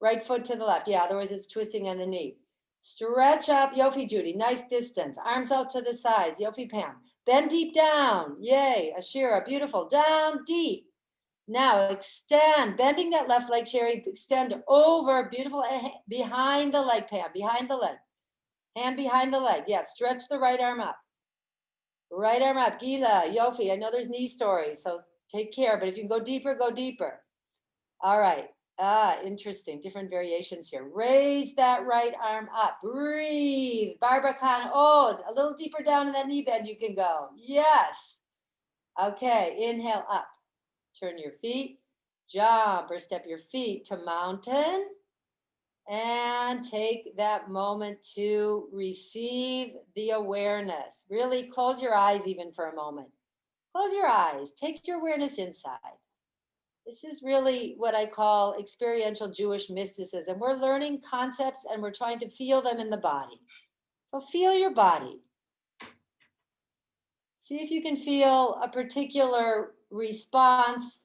Right foot to the left. Yeah, otherwise it's twisting on the knee. Stretch up. Yofi Judy, nice distance. Arms out to the sides. Yofi Pam. Bend deep down. Yay. Ashira, beautiful. Down deep. Now extend. Bending that left leg, Sherry. Extend over. Beautiful. Behind the leg, Pam. Behind the leg. Hand behind the leg. Yeah, stretch the right arm up. Right arm up. Gila, Yofi. I know there's knee stories, so take care. But if you can go deeper, go deeper. All right. Interesting. Different variations here. Raise that right arm up. Breathe. Barbara Khan. Oh, a little deeper down in that knee bend you can go. Yes. Okay. Inhale up. Turn your feet. Jump or step your feet to mountain. And take that moment to receive the awareness. Really close your eyes even for a moment. Close your eyes. Take your awareness inside. This is really what I call experiential Jewish mysticism. We're learning concepts and we're trying to feel them in the body. So feel your body. See if you can feel a particular response,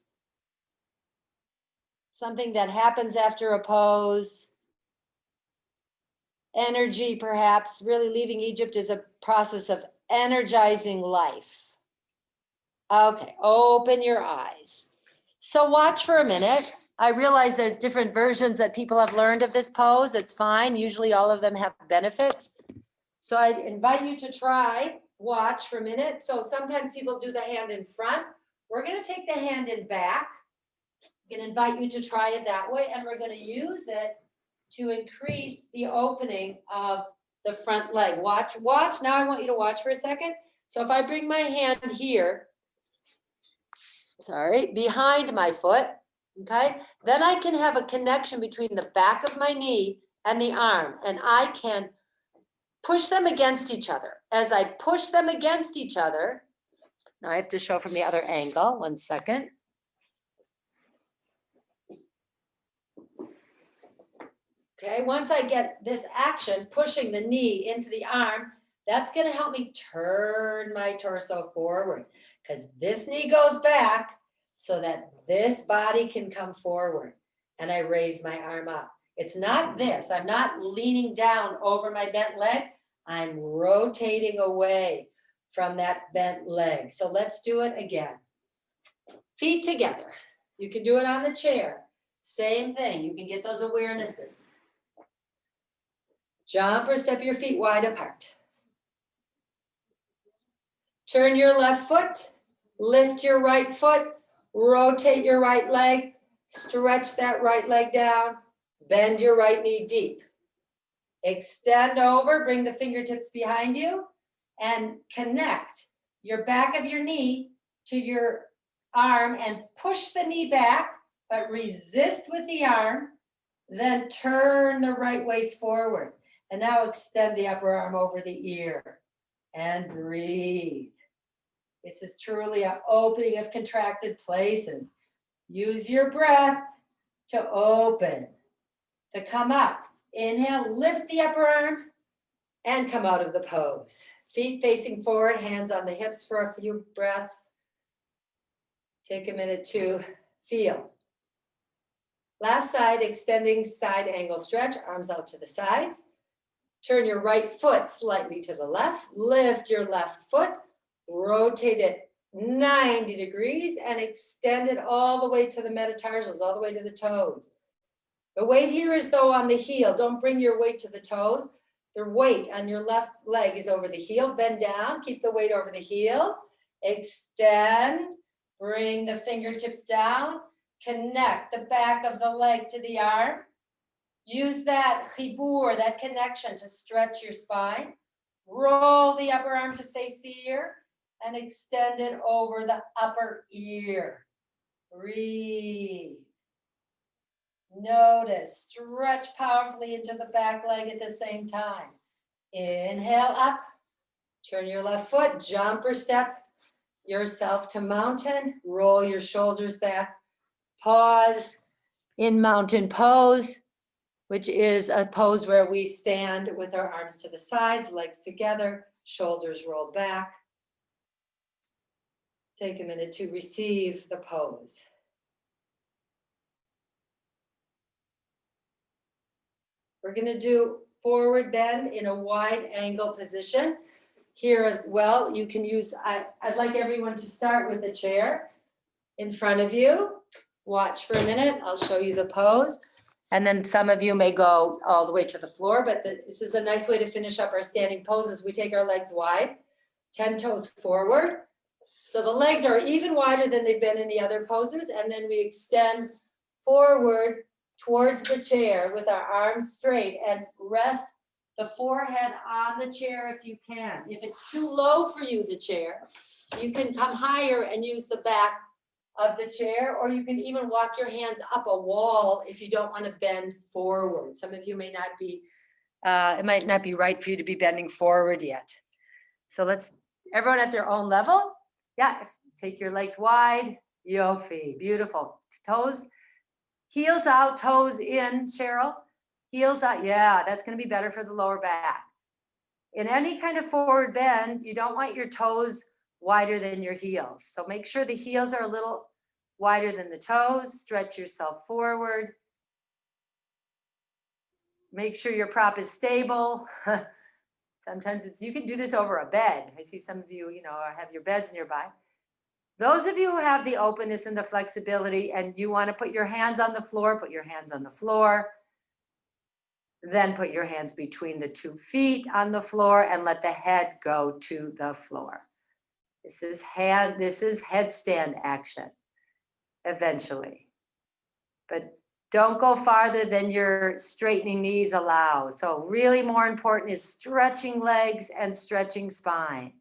something that happens after a pose. Energy, perhaps. Really, leaving Egypt is a process of energizing life. Okay, open your eyes. So watch for a minute. I realize there's different versions that people have learned of this pose. It's fine. Usually all of them have benefits. So I invite you to try, watch for a minute. So sometimes people do the hand in front. We're going to take the hand in back. I'm going to invite you to try it that way, and we're going to use it to increase the opening of the front leg. Watch. Now I want you to watch for a second. So if I bring my hand here, behind my foot, okay, then I can have a connection between the back of my knee and the arm, and I can push them against each other. As I push them against each other, now I have to show from the other angle, 1 second. Okay, once I get this action, pushing the knee into the arm, that's going to help me turn my torso forward, because this knee goes back so that this body can come forward, and I raise my arm up. It's not this. I'm not leaning down over my bent leg. I'm rotating away from that bent leg. So let's do it again. Feet together. You can do it on the chair. Same thing. You can get those awarenesses. Jump or step your feet wide apart. Turn your left foot, lift your right foot, rotate your right leg, stretch that right leg down, bend your right knee deep. Extend over, bring the fingertips behind you, and connect your back of your knee to your arm and push the knee back, but resist with the arm, then turn the right waist forward. And now extend the upper arm over the ear and breathe. This is truly an opening of contracted places. Use your breath to open, to come up. Inhale, lift the upper arm and come out of the pose. Feet facing forward, hands on the hips for a few breaths. Take a minute to feel. Last side, extending side angle stretch, arms out to the sides. Turn your right foot slightly to the left, lift your left foot, rotate it 90 degrees and extend it all the way to the metatarsals, all the way to the toes. The weight here is though on the heel. Don't bring your weight to the toes. The weight on your left leg is over the heel. Bend down, keep the weight over the heel. Extend, bring the fingertips down, connect the back of the leg to the arm. Use that chibur, that connection, to stretch your spine. Roll the upper arm to face the ear and extend it over the upper ear. Breathe. Notice, stretch powerfully into the back leg at the same time. Inhale up, turn your left foot, jump or step yourself to mountain, roll your shoulders back, pause in mountain pose, which is a pose where we stand with our arms to the sides, legs together, shoulders rolled back. Take a minute to receive the pose. We're going to do forward bend in a wide angle position. Here as well, you can use, I'd like everyone to start with the chair in front of you. Watch for a minute, I'll show you the pose. And then some of you may go all the way to the floor, but this is a nice way to finish up our standing poses. We take our legs wide, 10 toes forward. So the legs are even wider than they've been in the other poses. And then we extend forward towards the chair with our arms straight and rest the forehead on the chair if you can. If it's too low for you, the chair, you can come higher and use the back of the chair, or you can even walk your hands up a wall if you don't want to bend forward. Some of you may not be, it might not be right for you to be bending forward yet. So let's, everyone at their own level. Yeah, take your legs wide, Yofi, beautiful. Toes, heels out, toes in, Cheryl. Heels out, yeah, that's gonna be better for the lower back. In any kind of forward bend, you don't want your toes wider than your heels. So make sure the heels are a little wider than the toes. Stretch yourself forward. Make sure your prop is stable. Sometimes you can do this over a bed. I see some of you, have your beds nearby. Those of you who have the openness and the flexibility and you want to put your hands on the floor, put your hands on the floor. Then put your hands between the 2 feet on the floor and let the head go to the floor. This is headstand action eventually. But don't go farther than your straightening knees allow. So really more important is stretching legs and stretching spine.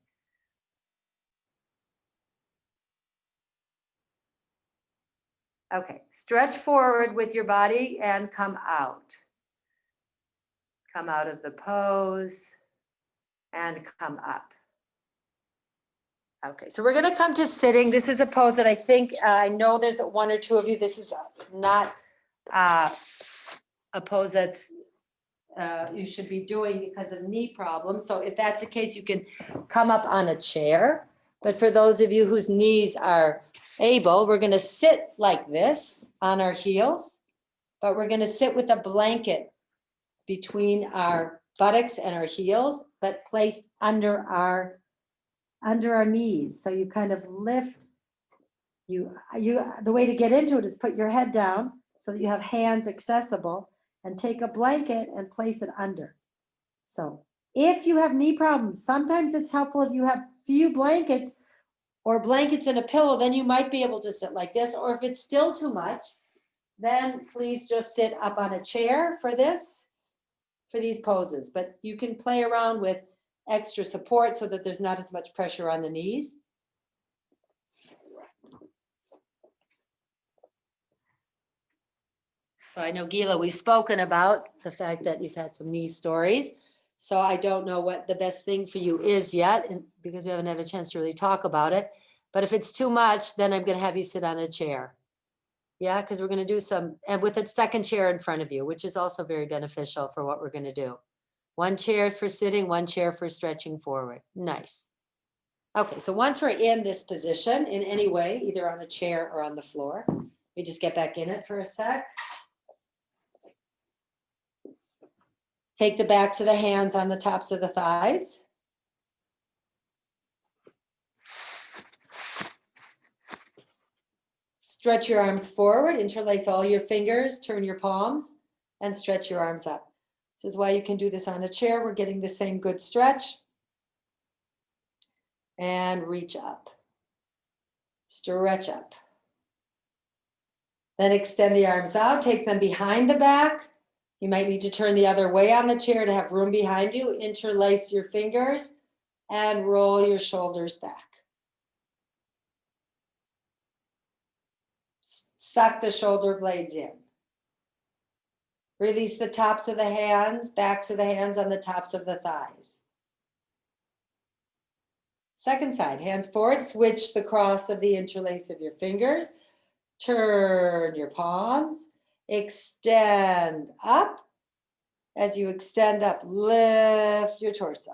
Okay, stretch forward with your body and come out. Come out of the pose and come up. Okay, so we're gonna come to sitting. This is a pose that I think, I know there's 1 or 2 of you. This is not a pose that's you should be doing because of knee problems. So if that's the case, you can come up on a chair. But for those of you whose knees are able, we're gonna sit like this on our heels, but we're gonna sit with a blanket between our buttocks and our heels, but placed under our knees. So you kind of lift, the way to get into it is put your head down so that you have hands accessible and take a blanket and place it under. So if you have knee problems, sometimes it's helpful if you have few blankets or blankets and a pillow, then you might be able to sit like this. Or if it's still too much, then please just sit up on a chair for these poses. But you can play around with extra support so that there's not as much pressure on the knees. So I know, Gila, we've spoken about the fact that you've had some knee stories. So I don't know what the best thing for you is yet, because we haven't had a chance to really talk about it. But if it's too much, then I'm going to have you sit on a chair. Yeah, because we're going to do some, and with a second chair in front of you, which is also very beneficial for what we're going to do. 1 chair for sitting, 1 chair for stretching forward. Nice. Okay, so once we're in this position in any way, either on a chair or on the floor, we just get back in it for a sec. Take the backs of the hands on the tops of the thighs. Stretch your arms forward, interlace all your fingers, turn your palms, and stretch your arms up. This is why you can do this on a chair. We're getting the same good stretch. And reach up. Stretch up. Then extend the arms out, take them behind the back. You might need to turn the other way on the chair to have room behind you. Interlace your fingers and roll your shoulders back. Suck the shoulder blades in. Release the tops of the hands, backs of the hands on the tops of the thighs. Second side, hands forward, switch the cross of the interlace of your fingers. Turn your palms, extend up. As you extend up, lift your torso.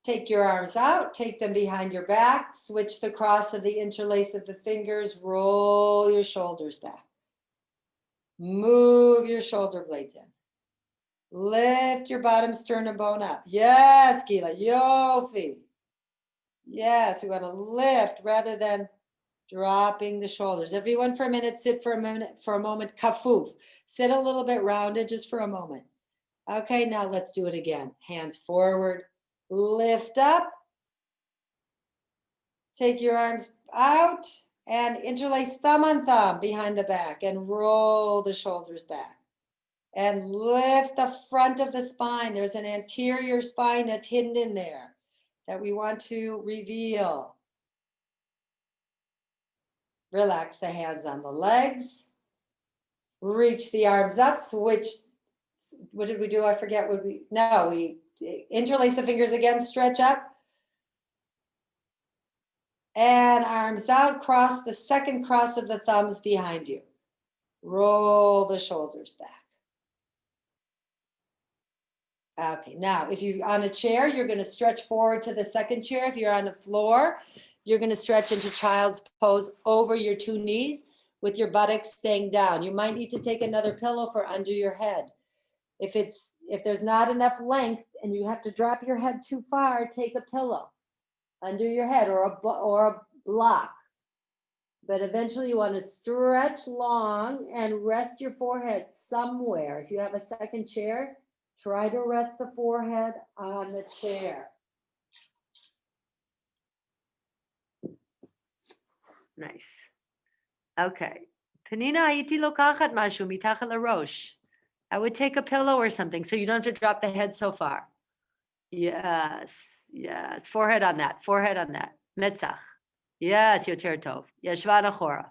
Take your arms out, take them behind your back, switch the cross of the interlace of the fingers, roll your shoulders back. Move your shoulder blades in. Lift your bottom sternum bone up. Yes, Gila, Yofi. Yes, we want to lift rather than dropping the shoulders. Everyone for a minute, sit for a moment, kafuf. Sit a little bit rounded just for a moment. Okay, now let's do it again. Hands forward, lift up. Take your arms out and interlace thumb on thumb behind the back and roll the shoulders back. And lift the front of the spine. There's an anterior spine that's hidden in there that we want to reveal. Relax the hands on the legs. Reach the arms up, switch what did we do? I forget. We interlace the fingers again, stretch up. And arms out, cross the second cross of the thumbs behind you. Roll the shoulders back. Okay, now if you're on a chair, you're going to stretch forward to the second chair. If you're on the floor, you're going to stretch into child's pose over your two knees with your buttocks staying down. You might need to take another pillow for under your head. If there's not enough length and you have to drop your head too far, take a pillow under your head or a block. But eventually you want to stretch long and rest your forehead somewhere. If you have a second chair, try to rest the forehead on the chair. Nice. Okay. Penina, הייתי לוקחת משהו מתחת לראש. I would take a pillow or something so you don't have to drop the head so far. Yes, yes. Forehead on that. Forehead on that. Metzach. Yes, יותר טוב. ישבן אחורה.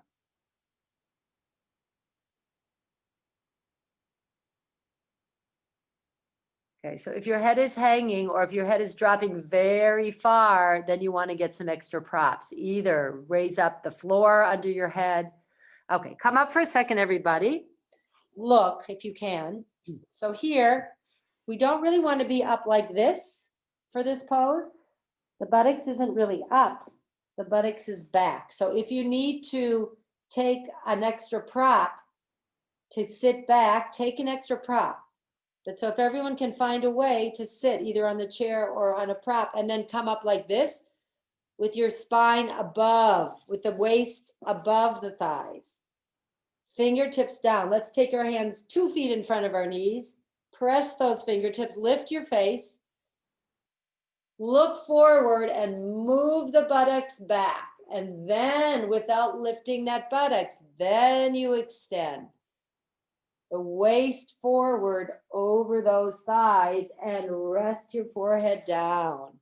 Okay, so if your head is hanging or if your head is dropping very far, then you want to get some extra props. Either raise up the floor under your head. Okay, come up for a second, everybody. Look, if you can. So here, we don't really want to be up like this for this pose. The buttocks isn't really up. The buttocks is back. So if you need to take an extra prop to sit back, take an extra prop. But so if everyone can find a way to sit either on the chair or on a prop and then come up like this with your spine above, with the waist above the thighs. Fingertips down. Let's take our hands 2 feet in front of our knees. Press those fingertips, lift your face. Look forward and move the buttocks back. And then without lifting that buttocks, then you extend. The waist forward over those thighs and rest your forehead down.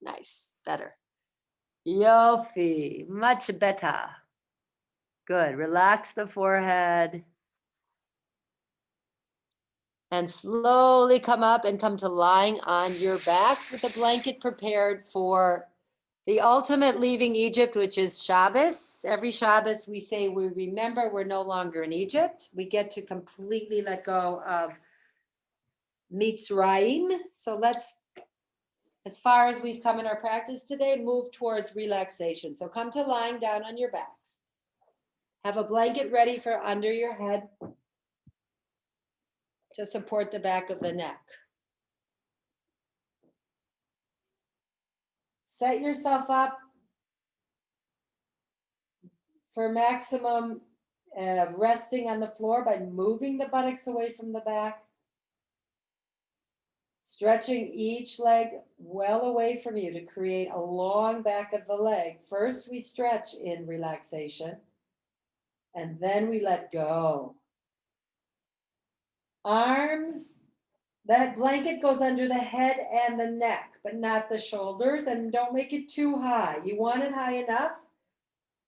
Nice, better. Yofi, much better. Good, relax the forehead. And slowly come up and come to lying on your backs with a blanket prepared for the ultimate leaving Egypt, which is Shabbos. Every Shabbos we say we remember we're no longer in Egypt. We get to completely let go of Mitzrayim. So let's, as far as we've come in our practice today, move towards relaxation. So come to lying down on your backs. Have a blanket ready for under your head to support the back of the neck. Set yourself up for maximum resting on the floor by moving the buttocks away from the back. Stretching each leg well away from you to create a long back of the leg. First, we stretch in relaxation, and then we let go. Arms, that blanket goes under the head and the neck, but not the shoulders, and don't make it too high. You want it high enough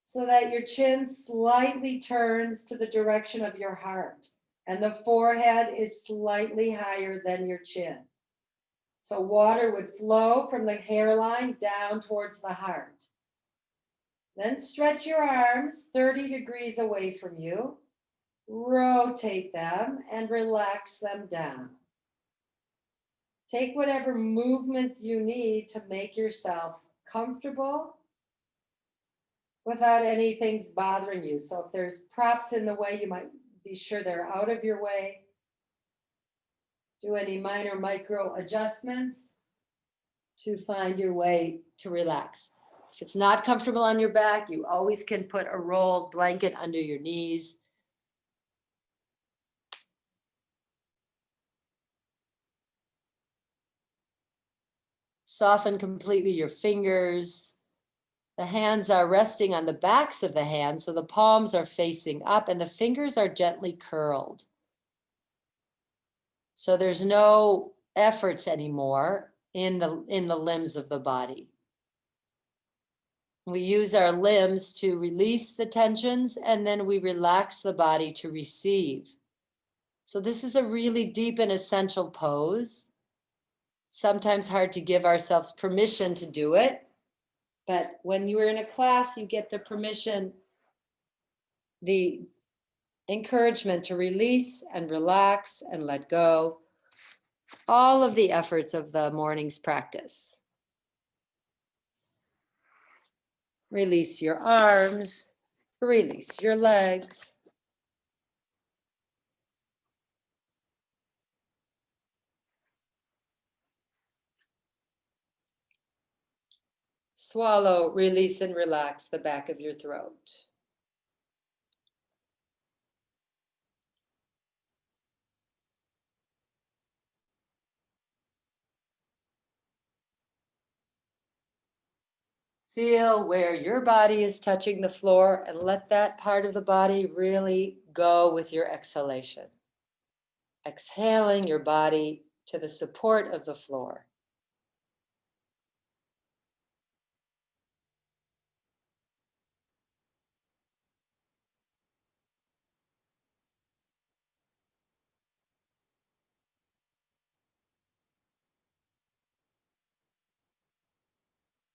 so that your chin slightly turns to the direction of your heart, and the forehead is slightly higher than your chin. So water would flow from the hairline down towards the heart. Then stretch your arms 30 degrees away from you. Rotate them and relax them down. Take whatever movements you need to make yourself comfortable without anything bothering you. So if there's props in the way, you might be sure they're out of your way. Do any minor micro adjustments to find your way to relax. If it's not comfortable on your back, you always can put a rolled blanket under your knees. Soften completely your fingers. The hands are resting on the backs of the hands, so the palms are facing up and the fingers are gently curled. So there's no efforts anymore in the limbs of the body. We use our limbs to release the tensions, and then we relax the body to receive. So this is a really deep and essential pose. Sometimes hard to give ourselves permission to do it. But when you are in a class, you get the permission, the encouragement to release and relax and let go all of the efforts of the morning's practice. Release your arms, release your legs. Swallow, release and relax the back of your throat. Feel where your body is touching the floor and let that part of the body really go with your exhalation. Exhaling your body to the support of the floor.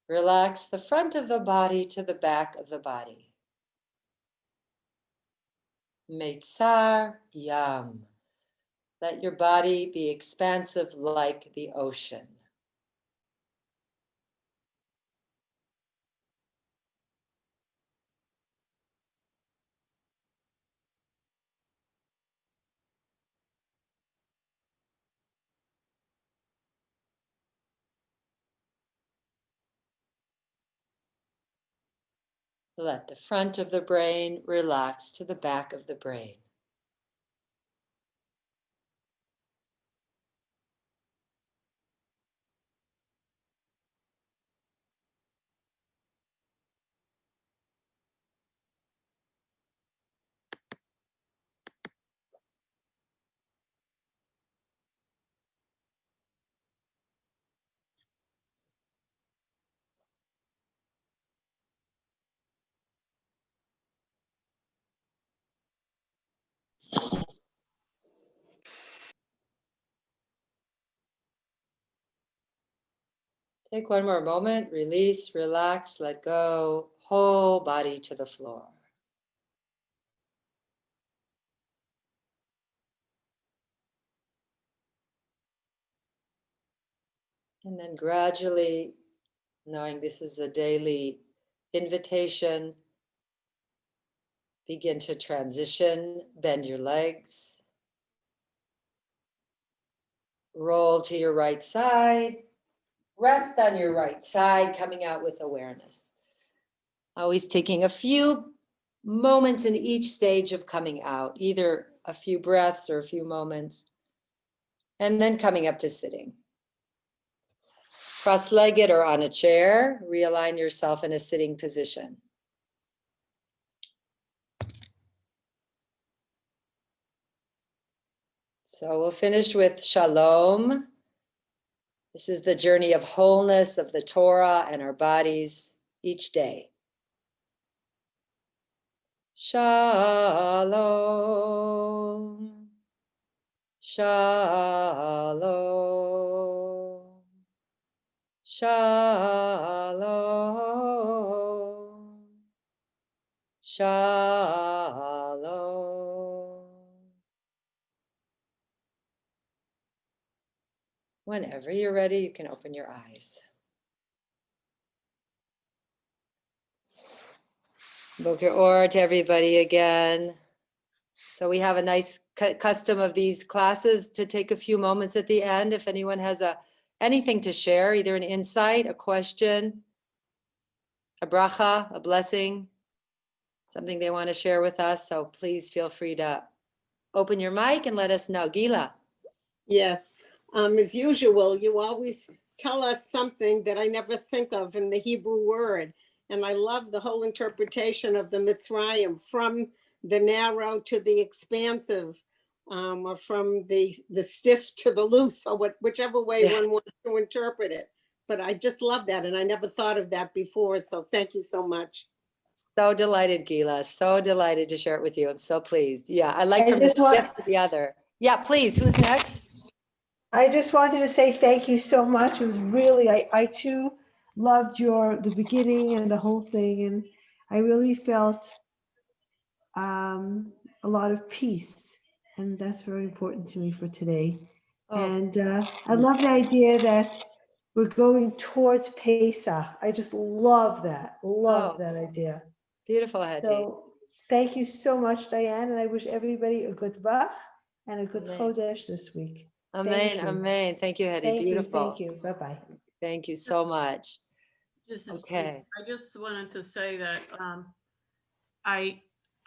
Relax the front of the body to the back of the body. Meitzar Yam. Let your body be expansive like the ocean. Let the front of the brain relax to the back of the brain. Take one more moment, release, relax, let go, whole body to the floor. And then gradually, knowing this is a daily invitation, begin to transition, bend your legs, roll to your right side, rest on your right side, coming out with awareness. Always taking a few moments in each stage of coming out, either a few breaths or a few moments, and then coming up to sitting. Cross-legged or on a chair, realign yourself in a sitting position. So we'll finish with Shalom. This is the journey of wholeness of the Torah and our bodies each day. Shalom. Shalom. Shalom. Shalom. Whenever you're ready, you can open your eyes. Boker Or to everybody again. So we have a nice custom of these classes to take a few moments at the end. If anyone has anything to share, either an insight, a question, a bracha, a blessing, something they want to share with us. So please feel free to open your mic and let us know. Gila. Yes, as usual, you always tell us something that I never think of in the Hebrew word. And I love the whole interpretation of the Mitzrayim, from the narrow to the expansive, or from the stiff to the loose, or whichever way one wants to interpret it. But I just love that, and I never thought of that before. So thank you so much. So delighted, Gila. So delighted to share it with you. I'm so pleased. Yeah, I like I from the just want- stiff to the other. Yeah, please, who's next? I just wanted to say thank you so much. It was really, I too loved the beginning and the whole thing. And I really felt a lot of peace. And that's very important to me for today. Oh. And I love the idea that we're going towards Pesach. I just love that. Love Oh. that idea. Beautiful, Hedy. So thank you so much, Diane. And I wish everybody a good Vach and a good Amen. Chodesh this week. Amen, Thank you. amen. Thank you, Hedy. Thank you. Beautiful. Thank you. Bye-bye. Thank you so much. This is Okay. I just wanted to say that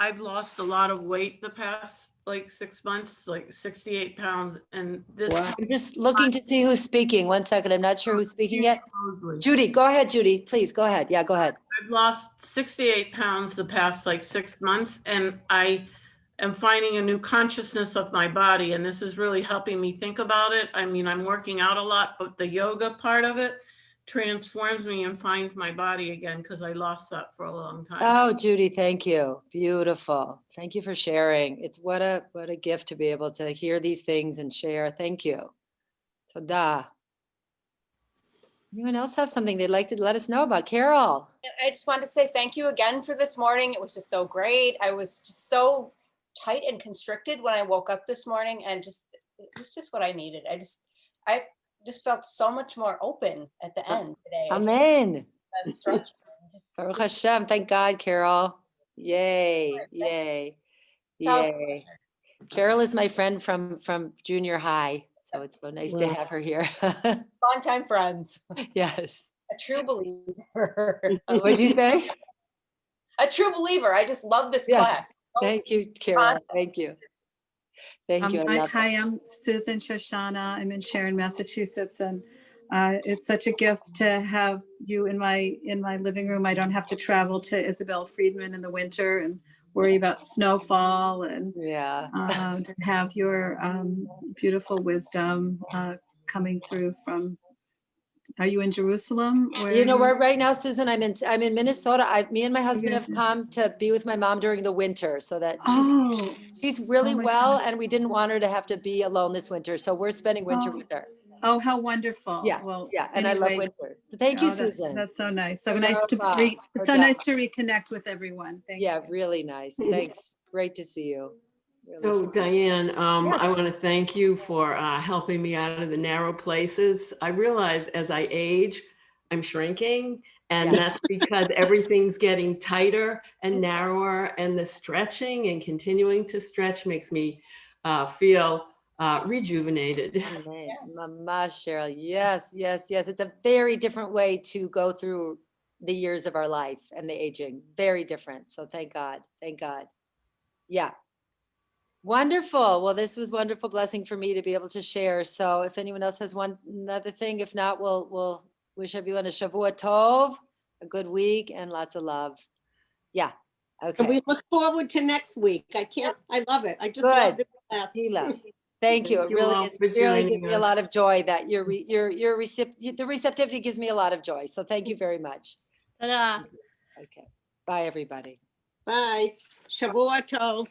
I've lost a lot of weight the past like 6 months, like 68 pounds, and this Wow. I'm just looking to see who's speaking. 1 second. I'm not sure who's speaking yet. Mosley. Judy, go ahead, Judy. Please go ahead. Yeah, go ahead. I've lost 68 pounds the past like 6 months, and I am finding a new consciousness of my body, and this is really helping me think about it. I mean, I'm working out a lot, but the yoga part of it transforms me and finds my body again, because I lost that for a long time. Oh, Judy, thank you. Beautiful. Thank you for sharing. It's what a gift to be able to hear these things and share. Thank you. Toda. Anyone else have something they'd like to let us know about? Carol. I just wanted to say thank you again for this morning. It was just so great. I was just so tight and constricted when I woke up this morning, and it was just what I needed. I just felt so much more open at the end today. Amen. Stretching. Baruch Hashem. Thank God, Carol. Yay. Yay. Yay. Carol is my friend from junior high. So it's so nice to Wow. have her here. Longtime friends. Yes. A true believer. What'd you say? A true believer. I just love this Yeah. class. Thank you, Carol. Thank you. Thank you. I love Hi, it. I'm Susan Shoshana. I'm in Sharon, Massachusetts, and it's such a gift to have you in my living room. I don't have to travel to Isabel Friedman in the winter and worry about snowfall, and Yeah. to have your beautiful wisdom coming through from. Are you in Jerusalem? Where You know are where right now, Susan, I'm in Minnesota. Me and my husband have goodness. come to be with my mom during the winter so that Oh, she's really oh my well, God. and we didn't want her to have to be alone this winter. So we're spending winter Oh. with her. oh, how wonderful. Yeah. Well, Yeah. And I love anyway, winter. So thank you, oh, Susan. That's so nice. So Toda nice to rabba. it's so Toda. nice to reconnect with everyone. Thank Yeah, you. really nice. Thanks. Great to see you. Really So fun. Diane, I Yes. want to thank you for helping me out of the narrow places. I realize as I age, I'm shrinking, and Yeah. that's because everything's getting tighter and narrower, and the stretching and continuing to stretch makes me feel rejuvenated. Amen. Yes. Mamash, Cheryl. Yes, yes, yes. It's a very different way to go through the years of our life and the aging. Very different. So thank God. Thank God. Yeah. Wonderful. Well, this was wonderful blessing for me to be able to share. So if anyone else has another thing, if not, we'll wish everyone a Shavua Tov, a good week, and lots of love. Yeah. And Okay. we look forward to next week. I love it. I just Good. love this class. Gila. Thank you. It Thank you really all is. for Really gives joining me a us. lot of joy that the receptivity gives me a lot of joy. So thank you very much. Ta-da. Okay. Bye, everybody. Bye. Shavua Tov.